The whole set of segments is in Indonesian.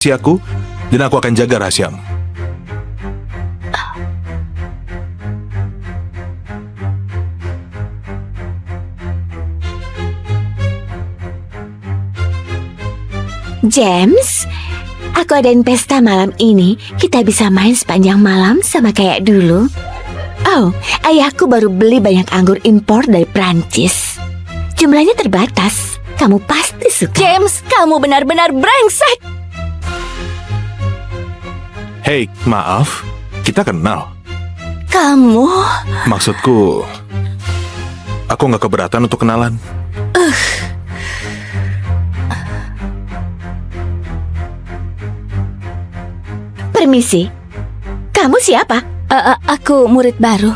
rahasiaku, dan aku akan jaga rahasiamu. James, aku adain pesta malam ini. Kita bisa main sepanjang malam sama kayak dulu. Oh, ayahku baru beli banyak anggur impor dari Prancis. Jumlahnya terbatas. Kamu pasti suka. James, kamu benar-benar brengsek. Hei, maaf, kita kenal. Kamu... Maksudku, aku nggak keberatan untuk kenalan. Permisi, kamu siapa? Aku murid baru.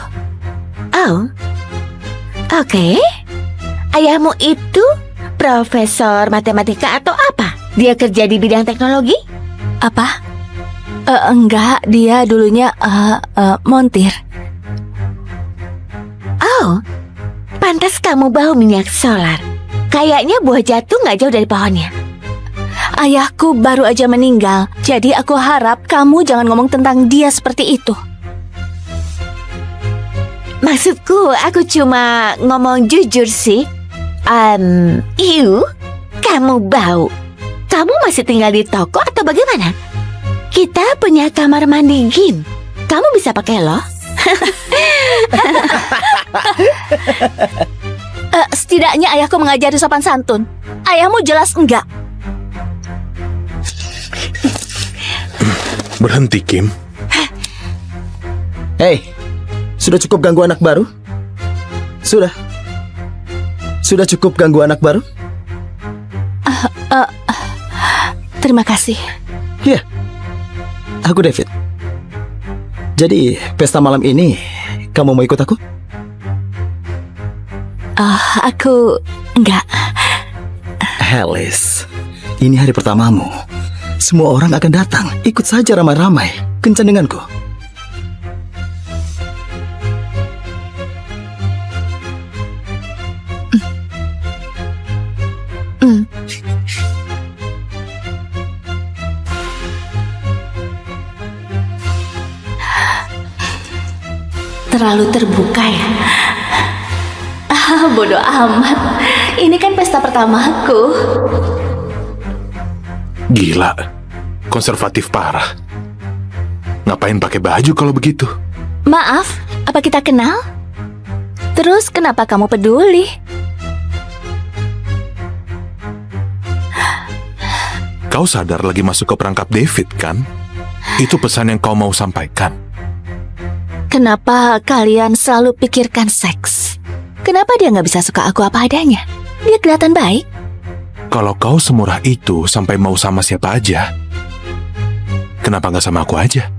Oh, oke. Ayahmu itu profesor matematika atau apa? Dia kerja di bidang teknologi? Apa? Enggak, dia dulunya montir. Oh, pantas kamu bau minyak solar. Kayaknya buah jatuh nggak jauh dari pohonnya. Ayahku baru aja meninggal, jadi aku harap kamu jangan ngomong tentang dia seperti itu. Maksudku, aku cuma ngomong jujur sih. Kamu bau. Kamu masih tinggal di toko atau bagaimana? Kita punya kamar mandi gym. Kamu bisa pakai loh. Setidaknya ayahku mengajari sopan santun. Ayahmu jelas enggak. Berhenti, Kim. Hei, sudah cukup ganggu anak baru? Sudah cukup ganggu anak baru? Terima kasih. Ya, aku David. Jadi, pesta malam ini, kamu mau ikut aku? Aku enggak. Alice, ini hari pertamamu. Semua orang akan datang. Ikut saja ramai-ramai. Kencan denganku. Terlalu terbuka ya. Bodoh amat. Ini kan pesta pertamaku. Gila, konservatif parah. Ngapain pakai baju kalau begitu? Maaf, apa kita kenal? Terus kenapa kamu peduli? Kau sadar lagi masuk ke perangkap David, kan? Itu pesan yang kau mau sampaikan. Kenapa kalian selalu pikirkan seks? Kenapa dia nggak bisa suka aku apa adanya? Dia kelihatan baik. Kalau kau semurah itu sampai mau sama siapa aja, kenapa nggak sama aku aja?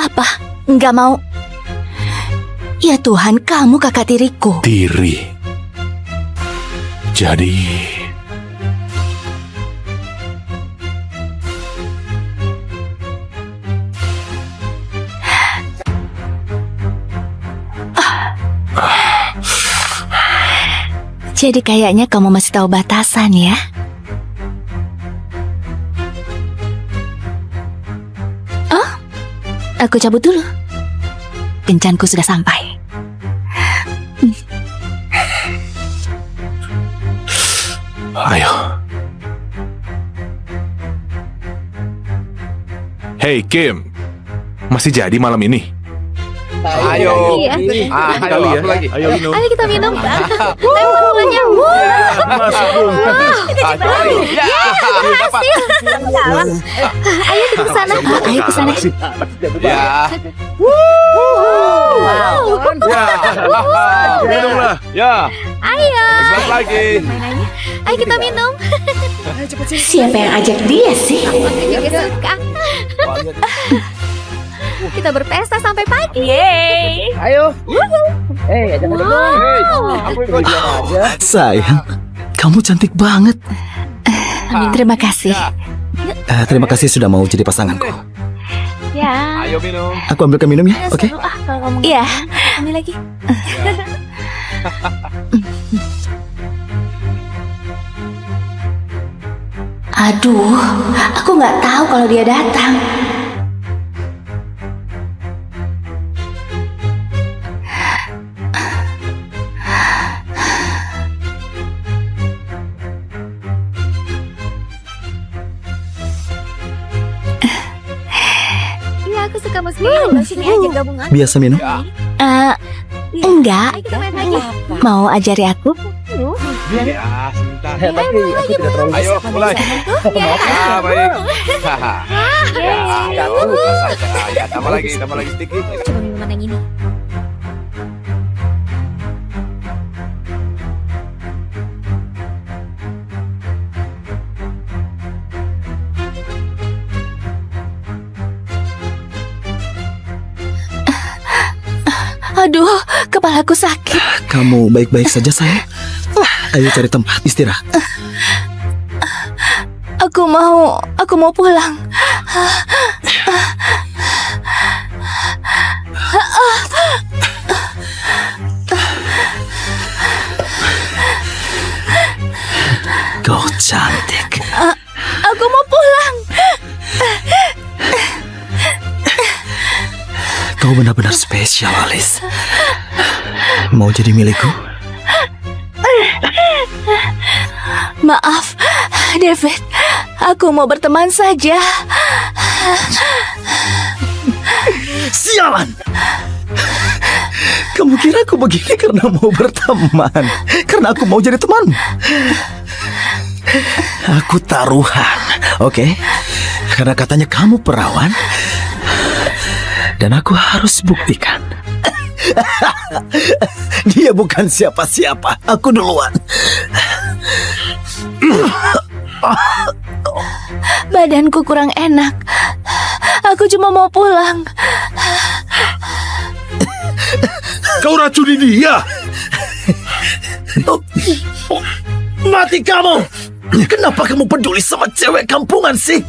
Apa? Nggak mau? Ya Tuhan, kamu kakak tiriku. Tiri. Jadi... Jadi kayaknya kamu masih tahu batasan ya? Oh, aku cabut dulu. Kencanku sudah sampai. Ayo. Hey Kim, masih jadi malam ini? Ayo, Iya. ayo, apa lagi? Ayo minum. Ayo kita minum. Ayo semuanya. Masuk dong. Ayo, Berhasil. Ayo kita ke sana. Ayo ke sana. ya, Wow. Minumlah. ya, Ayo. sebentar lagi. Ayo kita minum. Siapa yang ajak dia sih? Juga suka. Kita berpesta sampai pagi. Yeay. Ayo. Jangan dong. Aku ikut aja. Sayang, kamu cantik banget. Terima kasih. Terima kasih sudah mau jadi pasanganku. Ya. Ayo minum. Aku ambilkan minum ya, oke? Seru kalau ngomong. Iya. Ambil lagi. Aduh, aku nggak tahu kalau dia datang. Iya, aku suka musik. Sini aja gabungan. Biasa minum? Enggak. Kita main lagi. Mau ajari aku? Ya, sebentar. Tapi aku tidak terlalu. Ayo, mulai. Ah, baik. Ya, satu, saja. Ya, tambah lagi sedikit. Coba minuman yang ini. Aduh, kepalaku sakit. Kamu baik-baik saja, sayang? Ayo cari tempat istirahat. Aku mau pulang. Kau cantik. Aku mau pulang. Kau benar-benar spesial, Alice. Mau jadi milikku? Maaf, David. Aku mau berteman saja. Sialan! Kamu kira aku begini karena mau berteman? Karena aku mau jadi teman? Aku taruhan, oke? Karena katanya kamu perawan. Dan aku harus buktikan. Dia bukan siapa-siapa. Aku duluan. Badanku kurang enak. Aku cuma mau pulang. Kau racuni dia. Mati kamu! Kenapa kamu peduli sama cewek kampungan sih?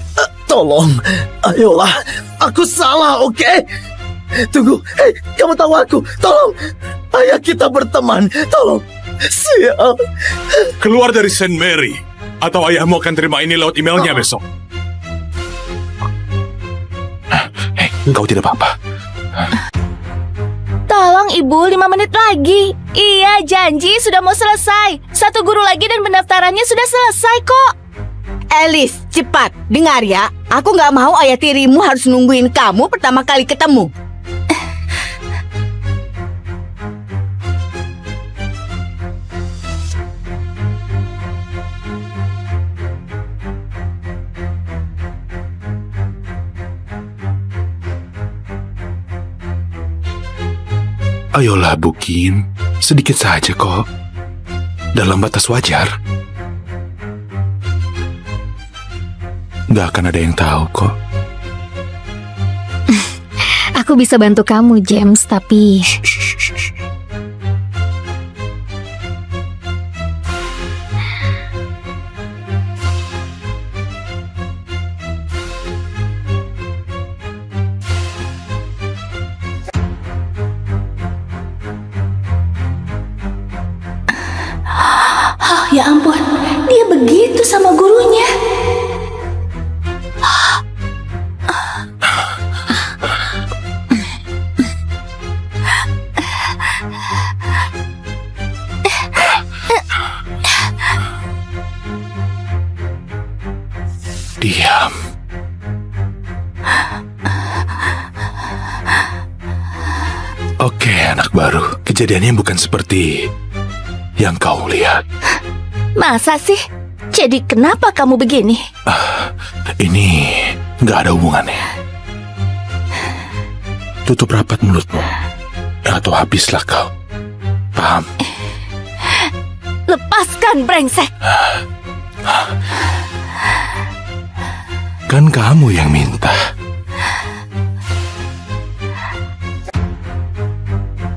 Tolong, ayolah. Aku salah, oke? Tunggu, hei, kamu tahu aku. Tolong, ayah kita berteman. Tolong, sial. Keluar dari Saint Mary, atau ayahmu akan terima ini lewat emailnya besok. Hei, engkau tidak apa-apa. Tolong ibu, 5 menit lagi. Iya, janji sudah mau selesai. 1 guru lagi dan pendaftarannya sudah selesai kok. Alice, cepat, dengar ya. Aku nggak mau ayah tirimu harus nungguin kamu pertama kali ketemu. Ayolah, Bukin. Sedikit saja kok. Dalam batas wajar. Gak akan ada yang tahu kok. Aku bisa bantu kamu, James, tapi... Oh, ya ampun, dia begitu sama gurunya. Diam. Oke, anak baru. Kejadiannya bukan seperti yang kau lihat. Masa sih? Jadi kenapa kamu begini? Ini nggak ada hubungannya. Tutup rapat mulutmu, atau habislah kau. Paham? Lepaskan, brengsek! Kan kamu yang minta.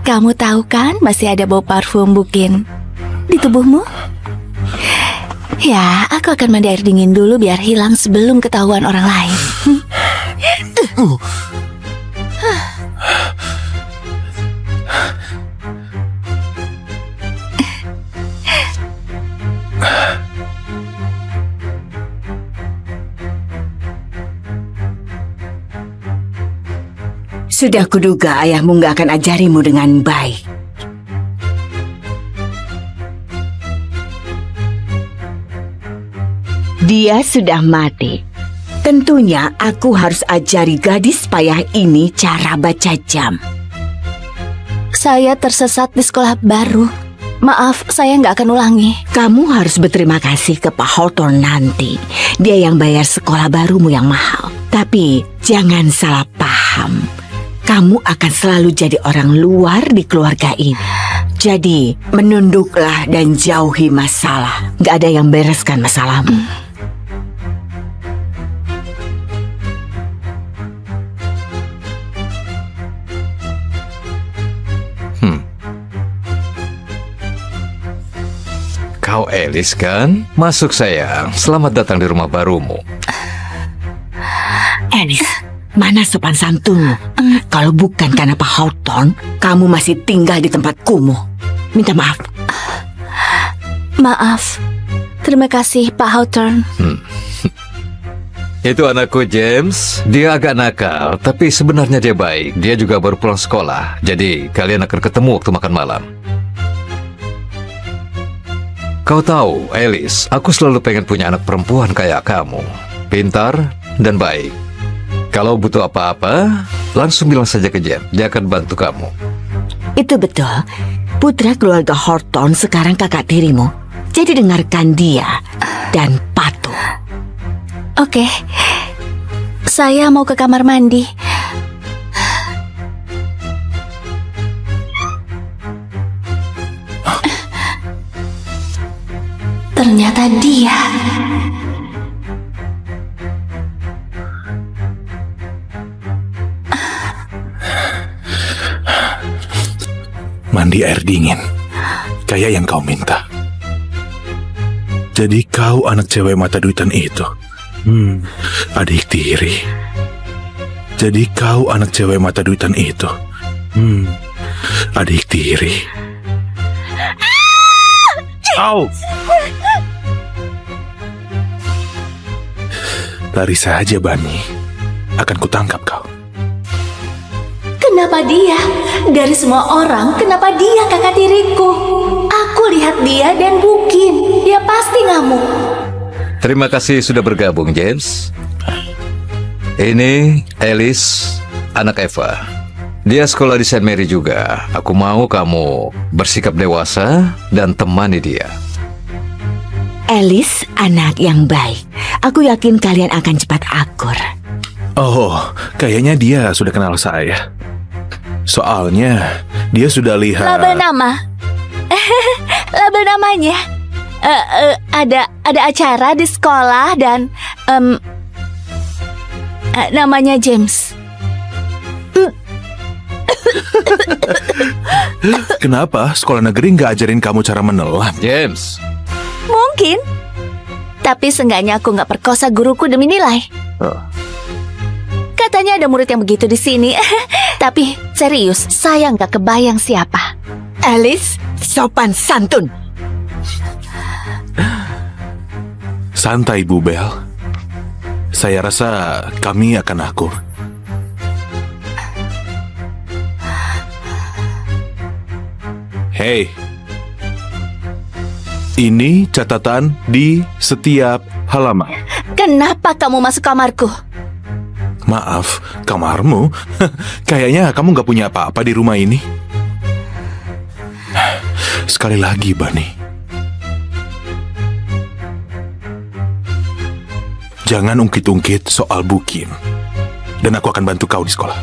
Kamu tahu kan masih ada bau parfum Bukin di tubuhmu? Ya, aku akan mandi air dingin dulu biar hilang sebelum ketahuan orang lain. Sudah kuduga ayahmu nggak akan ajarimu dengan baik. Dia sudah mati. Tentunya aku harus ajari gadis payah ini cara baca jam. Saya tersesat di sekolah baru. Maaf, saya nggak akan ulangi. Kamu harus berterima kasih ke Pak Hawthorne nanti. Dia yang bayar sekolah barumu yang mahal. Tapi jangan salah paham. Kamu akan selalu jadi orang luar di keluarga ini. Jadi menunduklah dan jauhi masalah. Gak ada yang bereskan masalahmu. Kau Alice kan? Masuk sayang, selamat datang di rumah barumu. Alice, mana sopan santunmu? Kalau bukan karena Pak Hawthorne, kamu masih tinggal di tempat kumuh. Minta maaf. Maaf. Terima kasih, Pak Hawthorne. Itu anakku James, dia agak nakal, tapi sebenarnya dia baik. Dia juga baru pulang sekolah, jadi kalian akan ketemu waktu makan malam. Kau tahu, Alice, aku selalu pengen punya anak perempuan kayak kamu. Pintar dan baik. Kalau butuh apa-apa, langsung bilang saja ke Jen. Dia akan bantu kamu. Itu betul. Putra keluarga Hawthorne sekarang kakak tirimu. Jadi dengarkan dia dan patuh. Oke. Saya mau ke kamar mandi. Ternyata dia. Mandi air dingin, kayak yang kau minta. Jadi kau anak cewek mata duitan itu. Adik tiri. Jadi kau anak cewek mata duitan itu. Adik tiri. Au! Lari saja, Bani. Akan kutangkap kau. Kenapa dia? Dari semua orang, kenapa dia kakak tiriku? Aku lihat dia dan Bukin. Dia pasti ngamuk. Terima kasih sudah bergabung, James. Ini Alice, anak Eva. Dia sekolah di St. Mary juga. Aku mau kamu bersikap dewasa dan temani dia. Alice anak yang baik. Aku yakin kalian akan cepat akur. Oh, kayaknya dia sudah kenal saya. Soalnya dia sudah lihat. Label nama. Label namanya. Ada acara di sekolah dan namanya James. Kenapa sekolah negeri nggak ajarin kamu cara menelan? James. Mungkin. Tapi seenggaknya aku nggak perkosa guruku demi nilai. Katanya ada murid yang begitu di sini. Tapi serius, saya nggak kebayang siapa. Alice, sopan santun. Santai, Bu Bel. Saya rasa kami akan akur. Hei, ini catatan di setiap halaman. Kenapa kamu masuk kamarku? Maaf, kamarmu? Kayaknya kamu nggak punya apa-apa di rumah ini. Sekali lagi, Bani. Jangan ungkit-ungkit soal Bukin. Dan aku akan bantu kau di sekolah.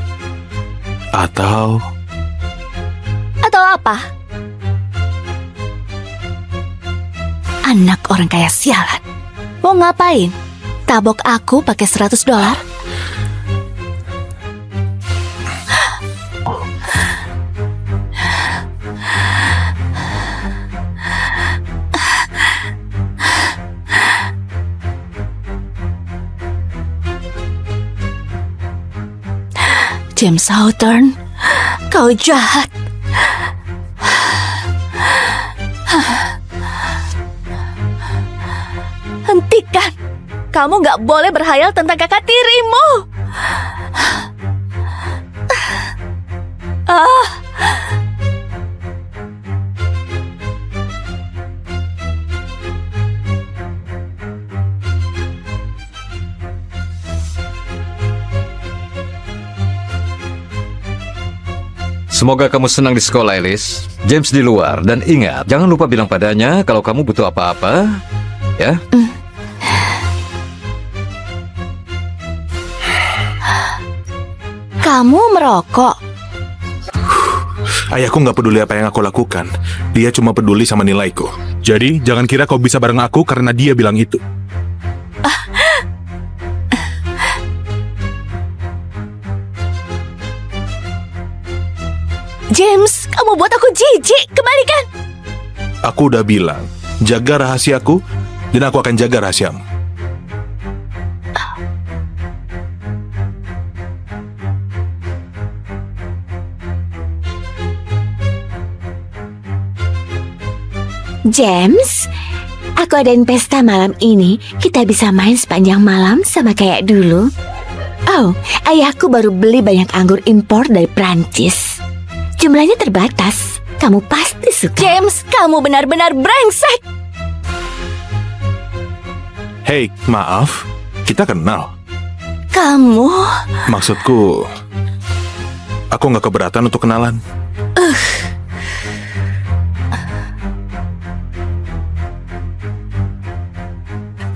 Atau apa? Anak orang kaya sialan. Mau ngapain? Tabok aku pakai $100? James Hawthorne, kau jahat. Hentikan. Kamu gak boleh berhayal tentang kakak tirimu. Semoga kamu senang di sekolah, Alice. James di luar. Dan ingat, jangan lupa bilang padanya kalau kamu butuh apa-apa. Ya? Kamu merokok. Ayahku nggak peduli apa yang aku lakukan. Dia cuma peduli sama nilaiku. Jadi, jangan kira kau bisa bareng aku karena dia bilang itu. James, kamu buat aku jijik. Kembalikan. Aku udah bilang, jaga rahasiaku, dan aku akan jaga rahasiamu. James, aku adain pesta malam ini. Kita bisa main sepanjang malam sama kayak dulu. Oh, ayahku baru beli banyak anggur impor dari Prancis. Jumlahnya terbatas. Kamu pasti suka. James, kamu benar-benar brengsek. Hei, maaf, kita kenal. Kamu... Maksudku, aku nggak keberatan untuk kenalan.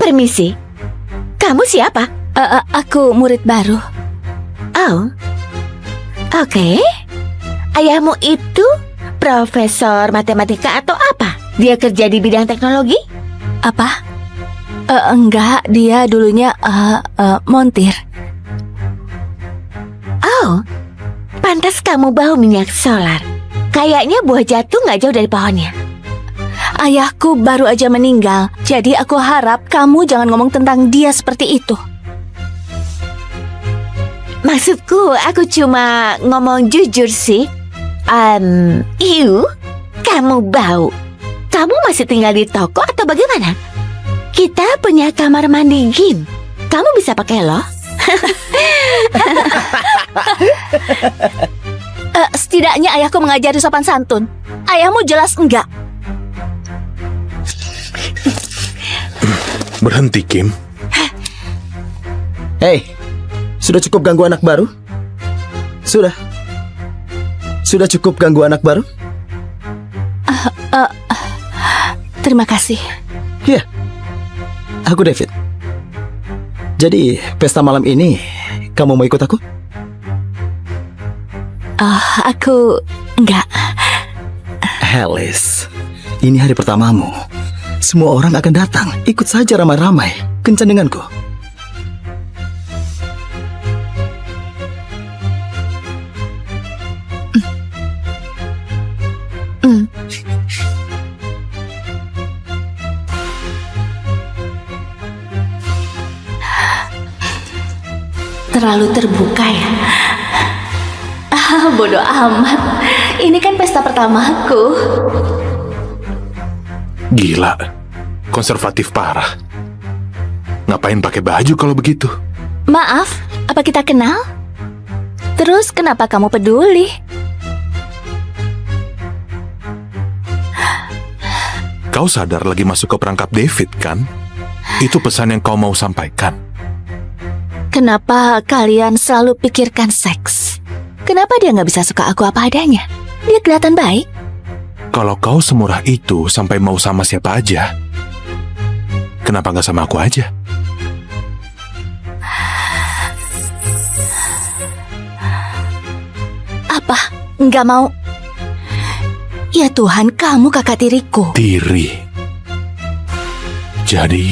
Permisi, kamu siapa? Aku murid baru. Oh, oke. Ayahmu itu profesor matematika atau apa? Dia kerja di bidang teknologi? Apa? Enggak, dia dulunya montir. Oh, pantas kamu bau minyak solar. Kayaknya buah jatuh nggak jauh dari pohonnya. Ayahku baru aja meninggal, jadi aku harap kamu jangan ngomong tentang dia seperti itu. Maksudku, aku cuma ngomong jujur sih. Kamu bau. Kamu masih tinggal di toko atau bagaimana? Kita punya kamar mandi gym. Kamu bisa pakai loh. Setidaknya ayahku mengajari sopan santun. Ayahmu jelas enggak. Berhenti, Kim. Hei, sudah cukup ganggu anak baru? Sudah cukup ganggu anak baru? Terima kasih. Iya, aku David. Jadi, pesta malam ini, kamu mau ikut aku? Aku enggak. Alice, ini hari pertamamu. Semua orang akan datang. Ikut saja ramai-ramai. Kencan denganku. Terlalu terbuka ya. Bodoh amat. Ini kan pesta pertamaku. Gila, konservatif parah. Ngapain pakai baju kalau begitu? Maaf, apa kita kenal? Terus kenapa kamu peduli? Kau sadar lagi masuk ke perangkap David, kan? Itu pesan yang kau mau sampaikan. Kenapa kalian selalu pikirkan seks? Kenapa dia nggak bisa suka aku apa adanya? Dia kelihatan baik. Kalau kau semurah itu sampai mau sama siapa aja, kenapa nggak sama aku aja? Apa? Nggak mau? Ya Tuhan, kamu kakak tiriku. Tiri. Jadi...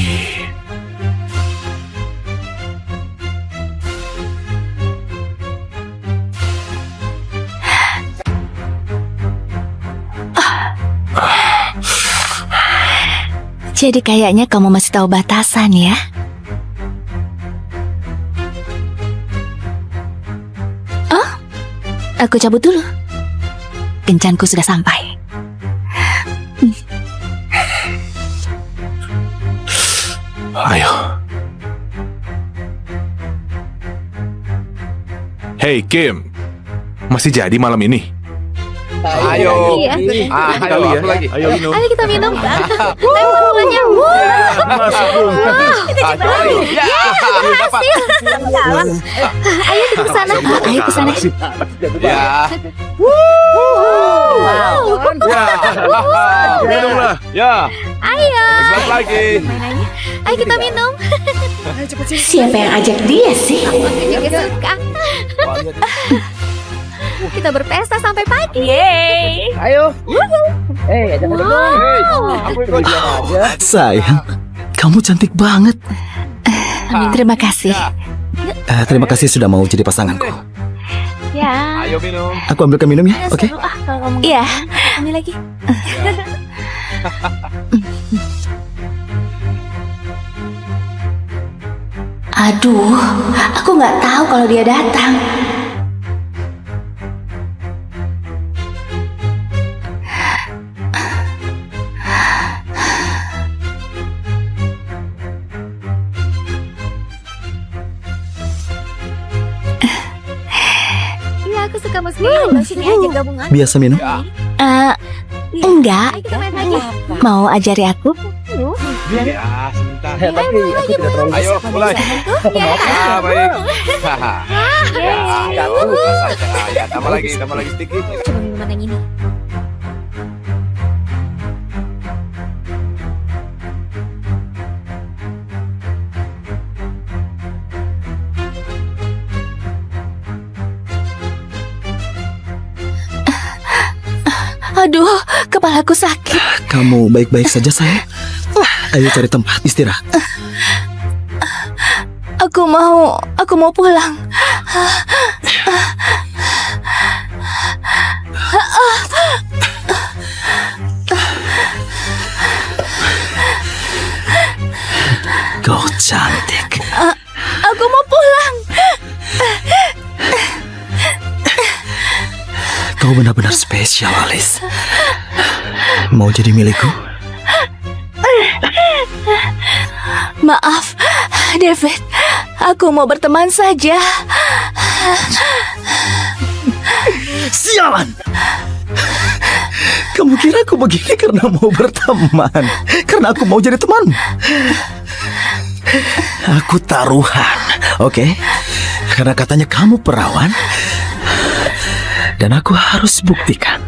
Jadi kayaknya kamu masih tahu batasan ya? Oh, aku cabut dulu. Kencanku sudah sampai. Ayo. Hey, Kim. Masih jadi malam ini? Ayo. Iya. Ayo, Kali ya. apa lagi? Ayo minum. Ayo kita minum. Lempar bolanya. Masuk, Bung. Ayo. Ya, dapat. Ayo kita ke sana. Ayo ke sana. Ya. Wow. Minum lah. Ya. Ayo. Selamat lagi. Ayo kita minum. Siapa yang ajak dia sih? Aku juga suka. Kita berpesta sampai pagi. Ayo. Jangan dong. Aku ikut. Sayang, kamu cantik banget. Terima kasih. Terima kasih sudah mau jadi pasanganku. Ya. Ayo minum. Aku ambilkan minum ya, oke? Seru kalau kamu Iya. ambil lagi. Aduh, aku nggak tahu kalau dia datang. Iya, aku suka musik. Ayo sini aja gabungan. Biasa minum. Enggak. Ayo kita main lagi. Mau ajari aku? Ya, sebentar. Tapi aku tidak terlalu. Ayo, mulai. Ah, baik. Haha. Ya, satu saja. Ya, tambah lagi sedikit. Coba minuman yang ini. Aduh, kepalaku sakit. Kamu baik-baik saja, sayang? Ayo cari tempat istirahat. Aku mau pulang. Kau cantik. Aku mau pulang. Kau benar-benar spesial, Alice. Mau jadi milikku? Maaf, David. Aku mau berteman saja. Sialan! Kamu kira aku begini karena mau berteman? Karena aku mau jadi teman? Aku taruhan, oke? Karena katanya kamu perawan. Dan aku harus buktikan.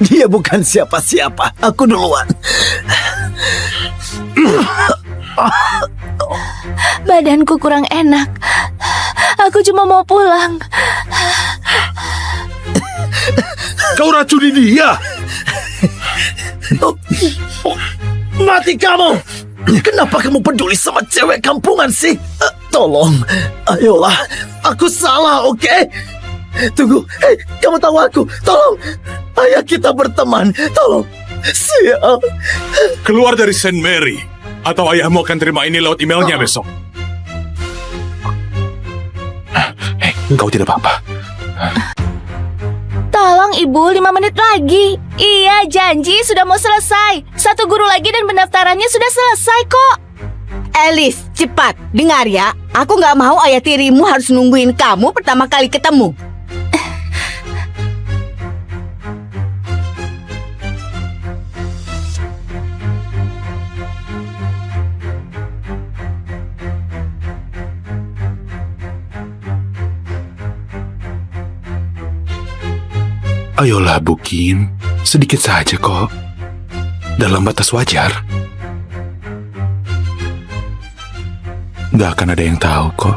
Dia bukan siapa-siapa. Aku duluan. Badanku kurang enak. Aku cuma mau pulang. Kau racuni dia. Mati kamu! Kenapa kamu peduli sama cewek kampungan sih? Tolong, ayolah. Aku salah, oke? Tunggu, hei, kamu tahu aku. Tolong, ayo kita berteman. Tolong, sial. Keluar dari Saint Mary. Atau ayahmu akan terima ini lewat emailnya besok. Hei, kau tidak apa-apa. Tolong ibu, 5 menit lagi. Iya, janji sudah mau selesai. 1 guru lagi dan pendaftarannya sudah selesai kok. Alice, cepat, dengar ya. Aku nggak mau ayah tirimu harus nungguin kamu pertama kali ketemu. Ayolah, Bu Kim. Sedikit saja kok. Dalam batas wajar. Gak akan ada yang tahu kok.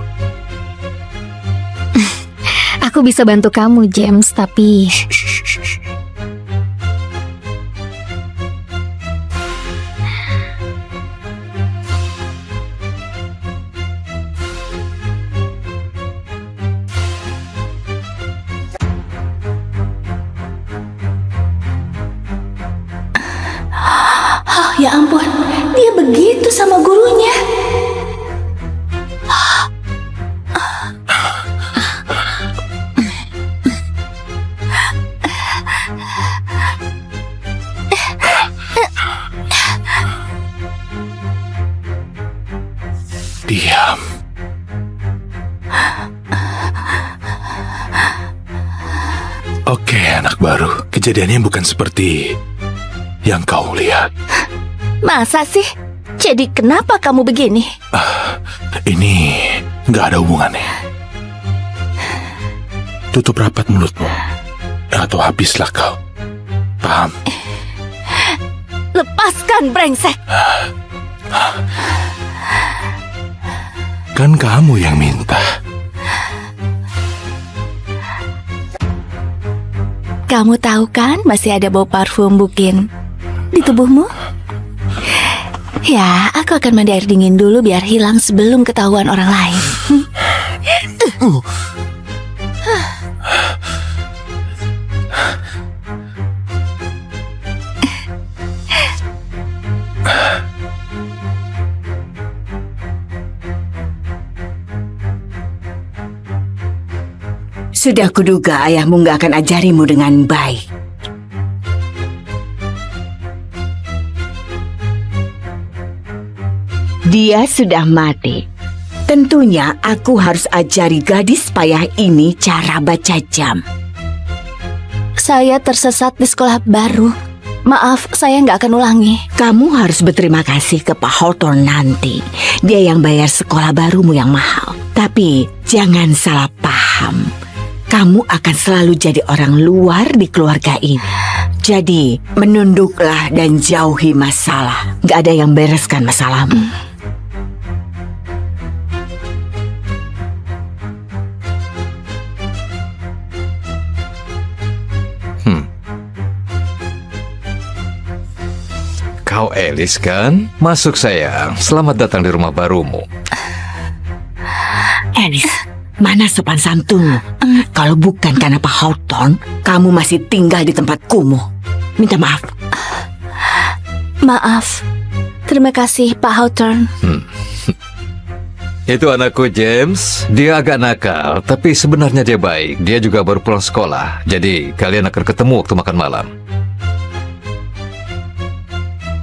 Aku bisa bantu kamu, James, tapi Oh, ya ampun, dia begitu sama gurunya. Diam. Kayak anak baru, kejadiannya bukan seperti yang kau lihat. Masa sih? Jadi kenapa kamu begini? Ini nggak ada hubungannya. Tutup rapat mulutmu, atau habislah kau. Paham? Lepaskan, brengsek! Kan kamu yang minta. Kamu tahu kan masih ada bau parfum Bukin di tubuhmu? Ya, aku akan mandi air dingin dulu biar hilang sebelum ketahuan orang lain. Sudah kuduga ayahmu nggak akan ajarimu dengan baik. Dia sudah mati. Tentunya aku harus ajari gadis payah ini cara baca jam. Saya tersesat di sekolah baru. Maaf, saya nggak akan ulangi. Kamu harus berterima kasih ke Pak Hawthorne nanti. Dia yang bayar sekolah barumu yang mahal. Tapi jangan salah paham. Kamu akan selalu jadi orang luar di keluarga ini. Jadi, menunduklah dan jauhi masalah. Gak ada yang bereskan masalahmu. Kau Alice kan? Masuk sayang, selamat datang di rumah barumu. Alice, mana sopan santunmu? Kalau bukan karena Pak Hawthorne, kamu masih tinggal di tempat kumuh. Minta maaf. Maaf. Terima kasih, Pak Hawthorne. Itu anakku James, dia agak nakal, tapi sebenarnya dia baik. Dia juga baru pulang sekolah, jadi kalian akan ketemu waktu makan malam.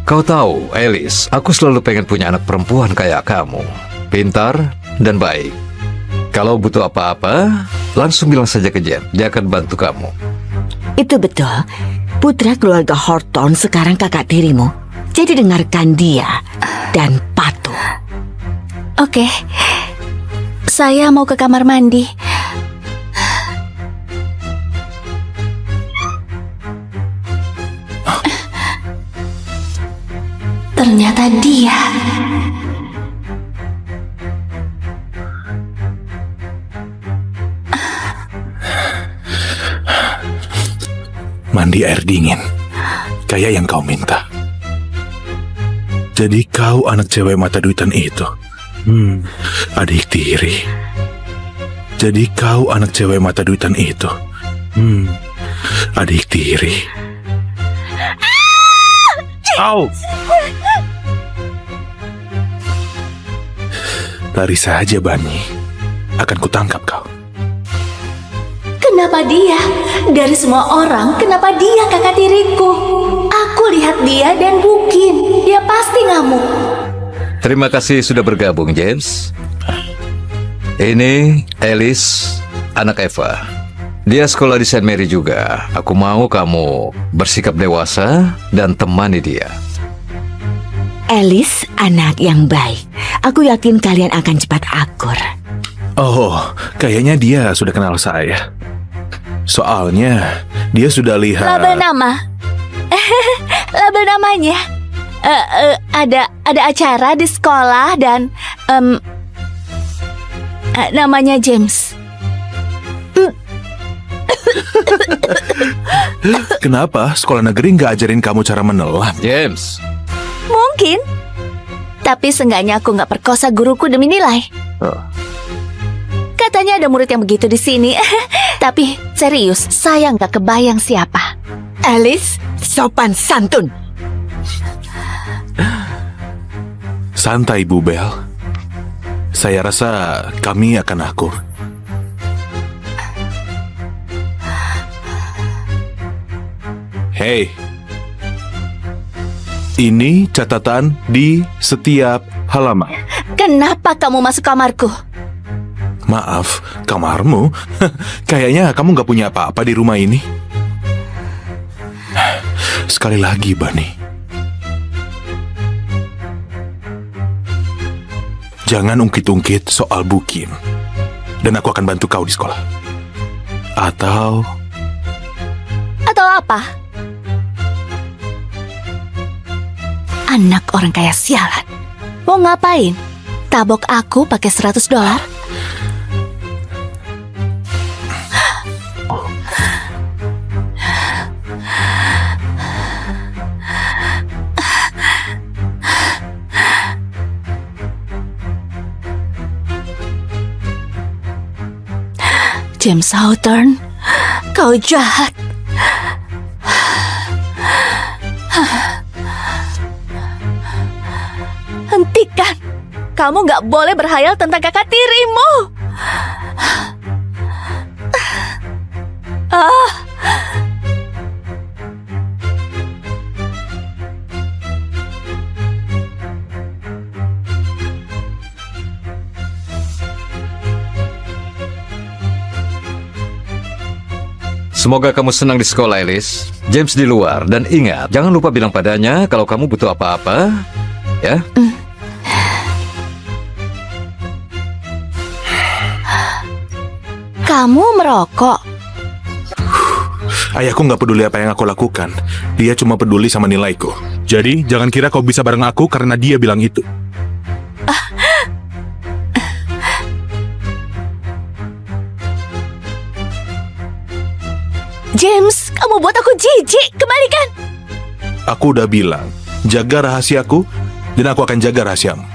Kau tahu, Alice, aku selalu pengen punya anak perempuan kayak kamu. Pintar dan baik. Kalau butuh apa-apa, langsung bilang saja ke Jen. Dia akan bantu kamu. Itu betul. Putra keluarga Hawthorne sekarang kakak tirimu. Jadi dengarkan dia dan patuh. Oke. Saya mau ke kamar mandi. Ternyata dia. Mandi air dingin, kayak yang kau minta. Jadi kau anak cewek mata duitan itu. Adik tiri. Jadi kau anak cewek mata duitan itu. Adik tiri. Au! Lari saja, Bani. Akan kutangkap kau. Kenapa dia? Dari semua orang, kenapa dia kakak tiriku? Aku lihat dia dan Bukin. Dia pasti ngamuk. Terima kasih sudah bergabung, James. Ini Alice, anak Eva. Dia sekolah di St. Mary juga. Aku mau kamu bersikap dewasa dan temani dia. Alice anak yang baik. Aku yakin kalian akan cepat akur. Oh, kayaknya dia sudah kenal saya. Soalnya dia sudah lihat. Label nama. Label namanya. Ada acara di sekolah dan namanya James. Kenapa sekolah negeri nggak ajarin kamu cara menelan? James. Mungkin. Tapi seenggaknya aku nggak perkosa guruku demi nilai. Katanya ada murid yang begitu di sini. Tapi serius, saya nggak kebayang siapa. Alice, sopan santun. Santai, Bu Bel. Saya rasa kami akan akur. Hei, ini catatan di setiap halaman. Kenapa kamu masuk kamarku? Maaf, kamarmu? Kayaknya kamu nggak punya apa-apa di rumah ini. Sekali lagi, Bani. Jangan ungkit-ungkit soal Bukim. Dan aku akan bantu kau di sekolah. Atau apa? Anak orang kaya sialan. Mau ngapain? Tabok aku pakai $100? James Hawthorne, kau jahat. Hentikan. Kamu gak boleh berhayal tentang kakak tirimu. Semoga kamu senang di sekolah, Alice. James di luar. Dan ingat, jangan lupa bilang padanya kalau kamu butuh apa-apa. Ya? Kamu merokok. ayahku nggak peduli apa yang aku lakukan. Dia cuma peduli sama nilaiku. Jadi, jangan kira kau bisa bareng aku karena dia bilang itu. James, kamu buat aku jijik. Kembalikan. Aku udah bilang, jaga rahasiaku, dan aku akan jaga rahasiamu.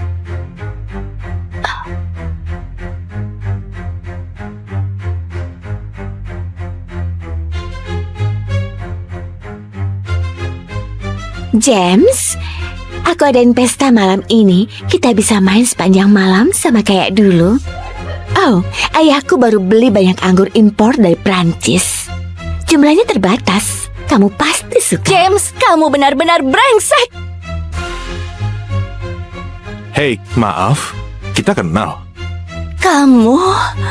James, aku adain pesta malam ini. Kita bisa main sepanjang malam sama kayak dulu. Oh, ayahku baru beli banyak anggur impor dari Prancis. Jumlahnya terbatas. Kamu pasti suka. James, kamu benar-benar brengsek. Hei, maaf, kita kenal. Kamu...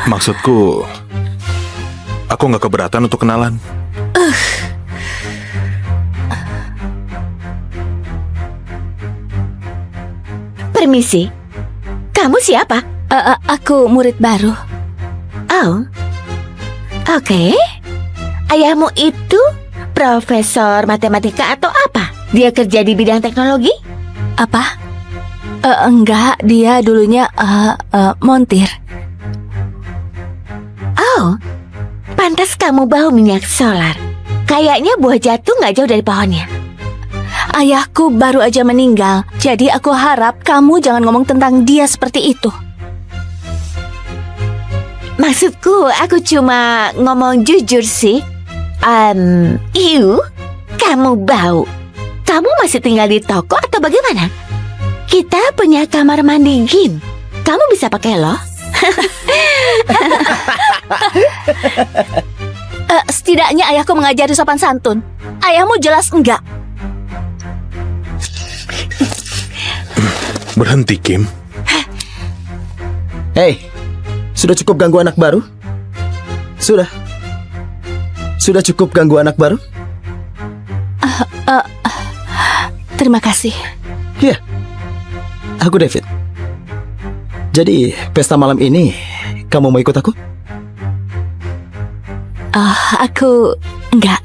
Maksudku, aku nggak keberatan untuk kenalan. Permisi, kamu siapa? Aku murid baru. Oh, oke. Ayahmu itu profesor matematika atau apa? Dia kerja di bidang teknologi? Apa? Enggak, dia dulunya montir. Oh, pantas kamu bau minyak solar. Kayaknya buah jatuh nggak jauh dari pohonnya. Ayahku baru aja meninggal, jadi aku harap kamu jangan ngomong tentang dia seperti itu. Maksudku, aku cuma ngomong jujur sih. Kamu bau. Kamu masih tinggal di toko atau bagaimana? Kita punya kamar mandi Gin. Kamu bisa pakai loh. Setidaknya ayahku mengajari sopan santun. Ayahmu jelas enggak. Berhenti, Kim. Hei, sudah cukup ganggu anak baru? Sudah cukup ganggu anak baru? Terima kasih. Iya, aku David. Jadi, pesta malam ini, kamu mau ikut aku? Aku enggak.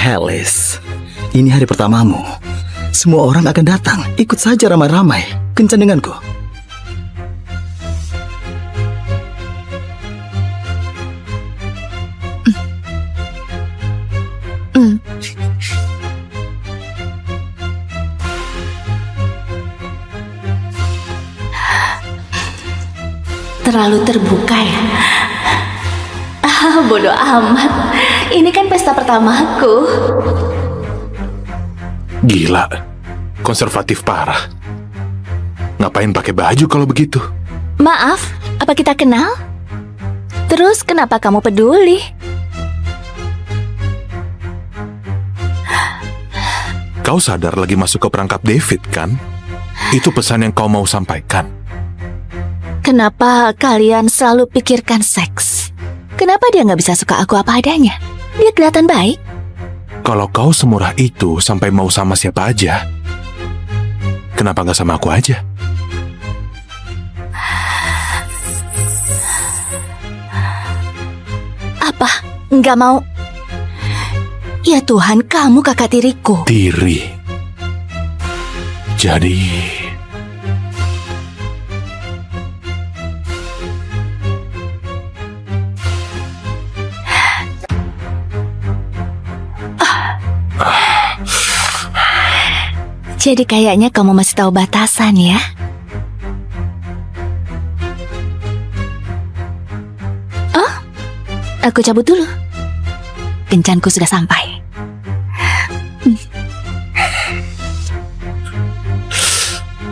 Alice, ini hari pertamamu. Semua orang akan datang. Ikut saja ramai-ramai. Kencan denganku. Terlalu terbuka ya. Bodoh amat. Ini kan pesta pertamaku. Gila, konservatif parah. Ngapain pakai baju kalau begitu? Maaf, apa kita kenal? Terus kenapa kamu peduli? Kau sadar lagi masuk ke perangkap David, kan? Itu pesan yang kau mau sampaikan. Kenapa kalian selalu pikirkan seks? Kenapa dia nggak bisa suka aku apa adanya? Dia kelihatan baik. Kalau kau semurah itu sampai mau sama siapa aja, kenapa nggak sama aku aja? Apa? Nggak mau? Ya Tuhan, kamu kakak tiriku. Tiri. Jadi... Jadi kayaknya kamu masih tahu batasan ya? Oh, aku cabut dulu. Kencanku sudah sampai.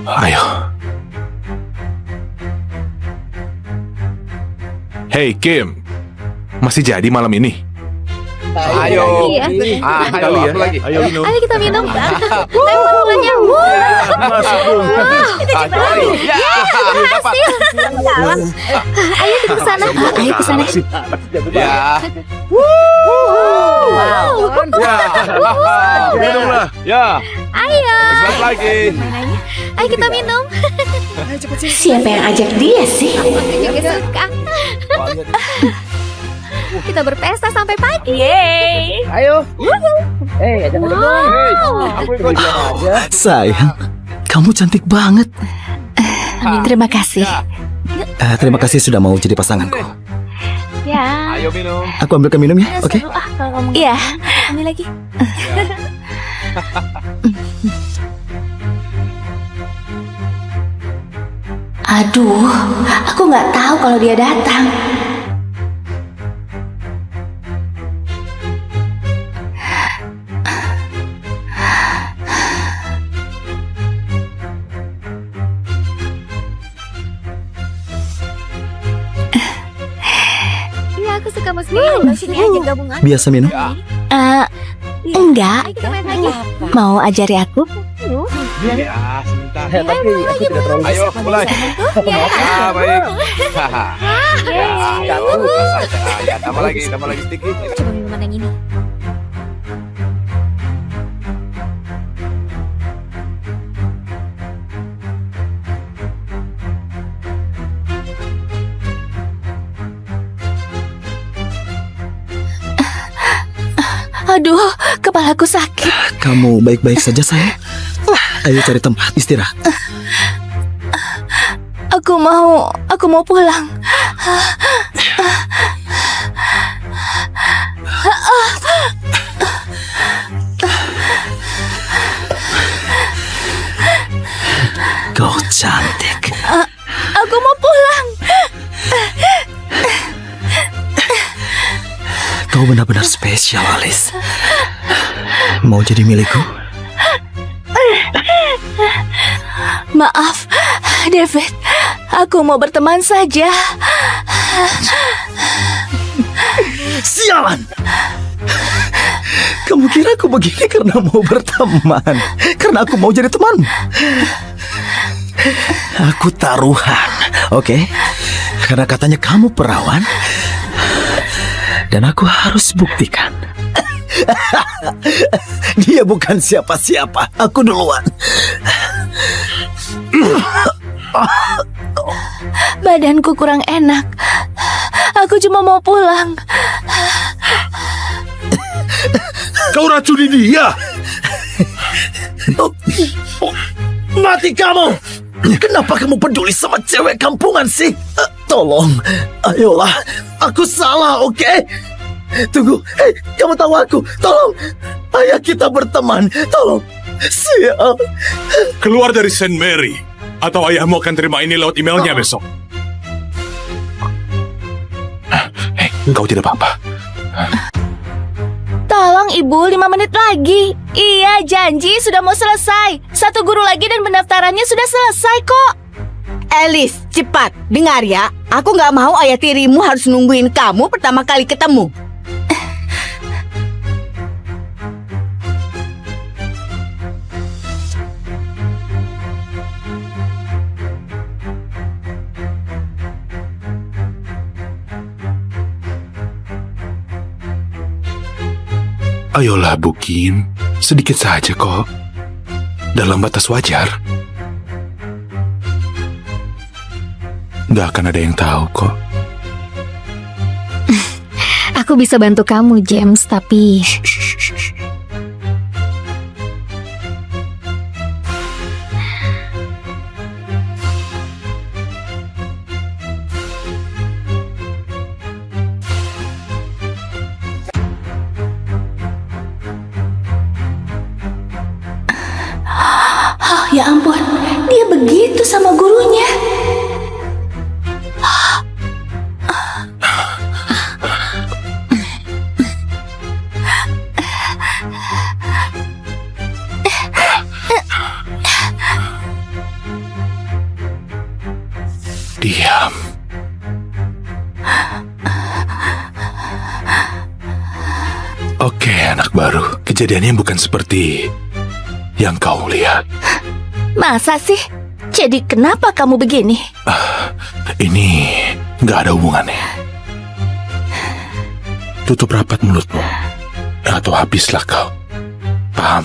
Ayo. Hey Kim, masih jadi malam ini? Ayo. Iya. Ayo, apa lagi? Ayo minum. Ayo kita minum. Lempar bolanya. Ayo kita ke sana. Ayo ke sana. Ya. Wow. Minum lah. Ya. Ayo. Selamat lagi. Ayo kita minum. Siapa yang ajak dia sih? Kita suka. Kita berpesta sampai pagi. Yeay. Ayo. Jangan dong. Aku ikut aja. Sayang, kamu cantik banget. Terima kasih. Terima kasih sudah mau jadi pasanganku. Ya. Ayo minum. Aku ambilkan minum ya, oke? Seru kalau kamu Iya. ambil lagi. Aduh, aku nggak tahu kalau dia datang. Iya, aku suka musik. Ayo sini aja gabungan. Biasa minum. Enggak. Ayo kita main lagi. Mau ajari aku? Ya, sebentar. Tapi aku tidak terlalu. Ayo, mulai. Ya, baik. Ya, ya, tambah lagi sedikit. Coba minuman yang ini. Aduh, kepalaku sakit. Kamu baik-baik saja, sayang? Ayo cari tempat istirahat. Aku mau pulang. Kau cantik. Aku mau pulang. Kau benar-benar spesial, Alice. Mau jadi milikku? Maaf, David. Aku mau berteman saja. Sialan! Kamu kira aku begini karena mau berteman? Karena aku mau jadi temanmu? Aku taruhan, oke? Karena katanya kamu perawan. Dan aku harus buktikan. Dia bukan siapa-siapa. Aku duluan. Badanku kurang enak. Aku cuma mau pulang. Kau racuni dia! Mati kamu! Kenapa kamu peduli sama cewek kampungan sih? Tolong, ayolah. Aku salah, oke? Tunggu, hei, kamu tahu aku. Tolong, ayah kita berteman. Tolong, sial. Keluar dari Saint Mary, atau ayahmu akan terima ini lewat emailnya besok. Hei, kau tidak apa-apa. Tolong ibu, 5 menit lagi. Iya, janji sudah mau selesai. 1 guru lagi dan pendaftarannya sudah selesai kok. Alice, cepat, dengar ya. Aku nggak mau ayah tirimu harus nungguin kamu pertama kali ketemu. Ayolah Bukin, sedikit saja kok. Dalam batas wajar. Gak akan ada yang tahu kok. Aku bisa bantu kamu, James, tapi... Oh, ya ampun, dia begitu sama gurunya. Diam. Oke, anak baru. Kejadiannya bukan seperti yang kau lihat. Masa sih? Jadi kenapa kamu begini? Ini nggak ada hubungannya. Tutup rapat mulutmu, atau habislah kau. Paham?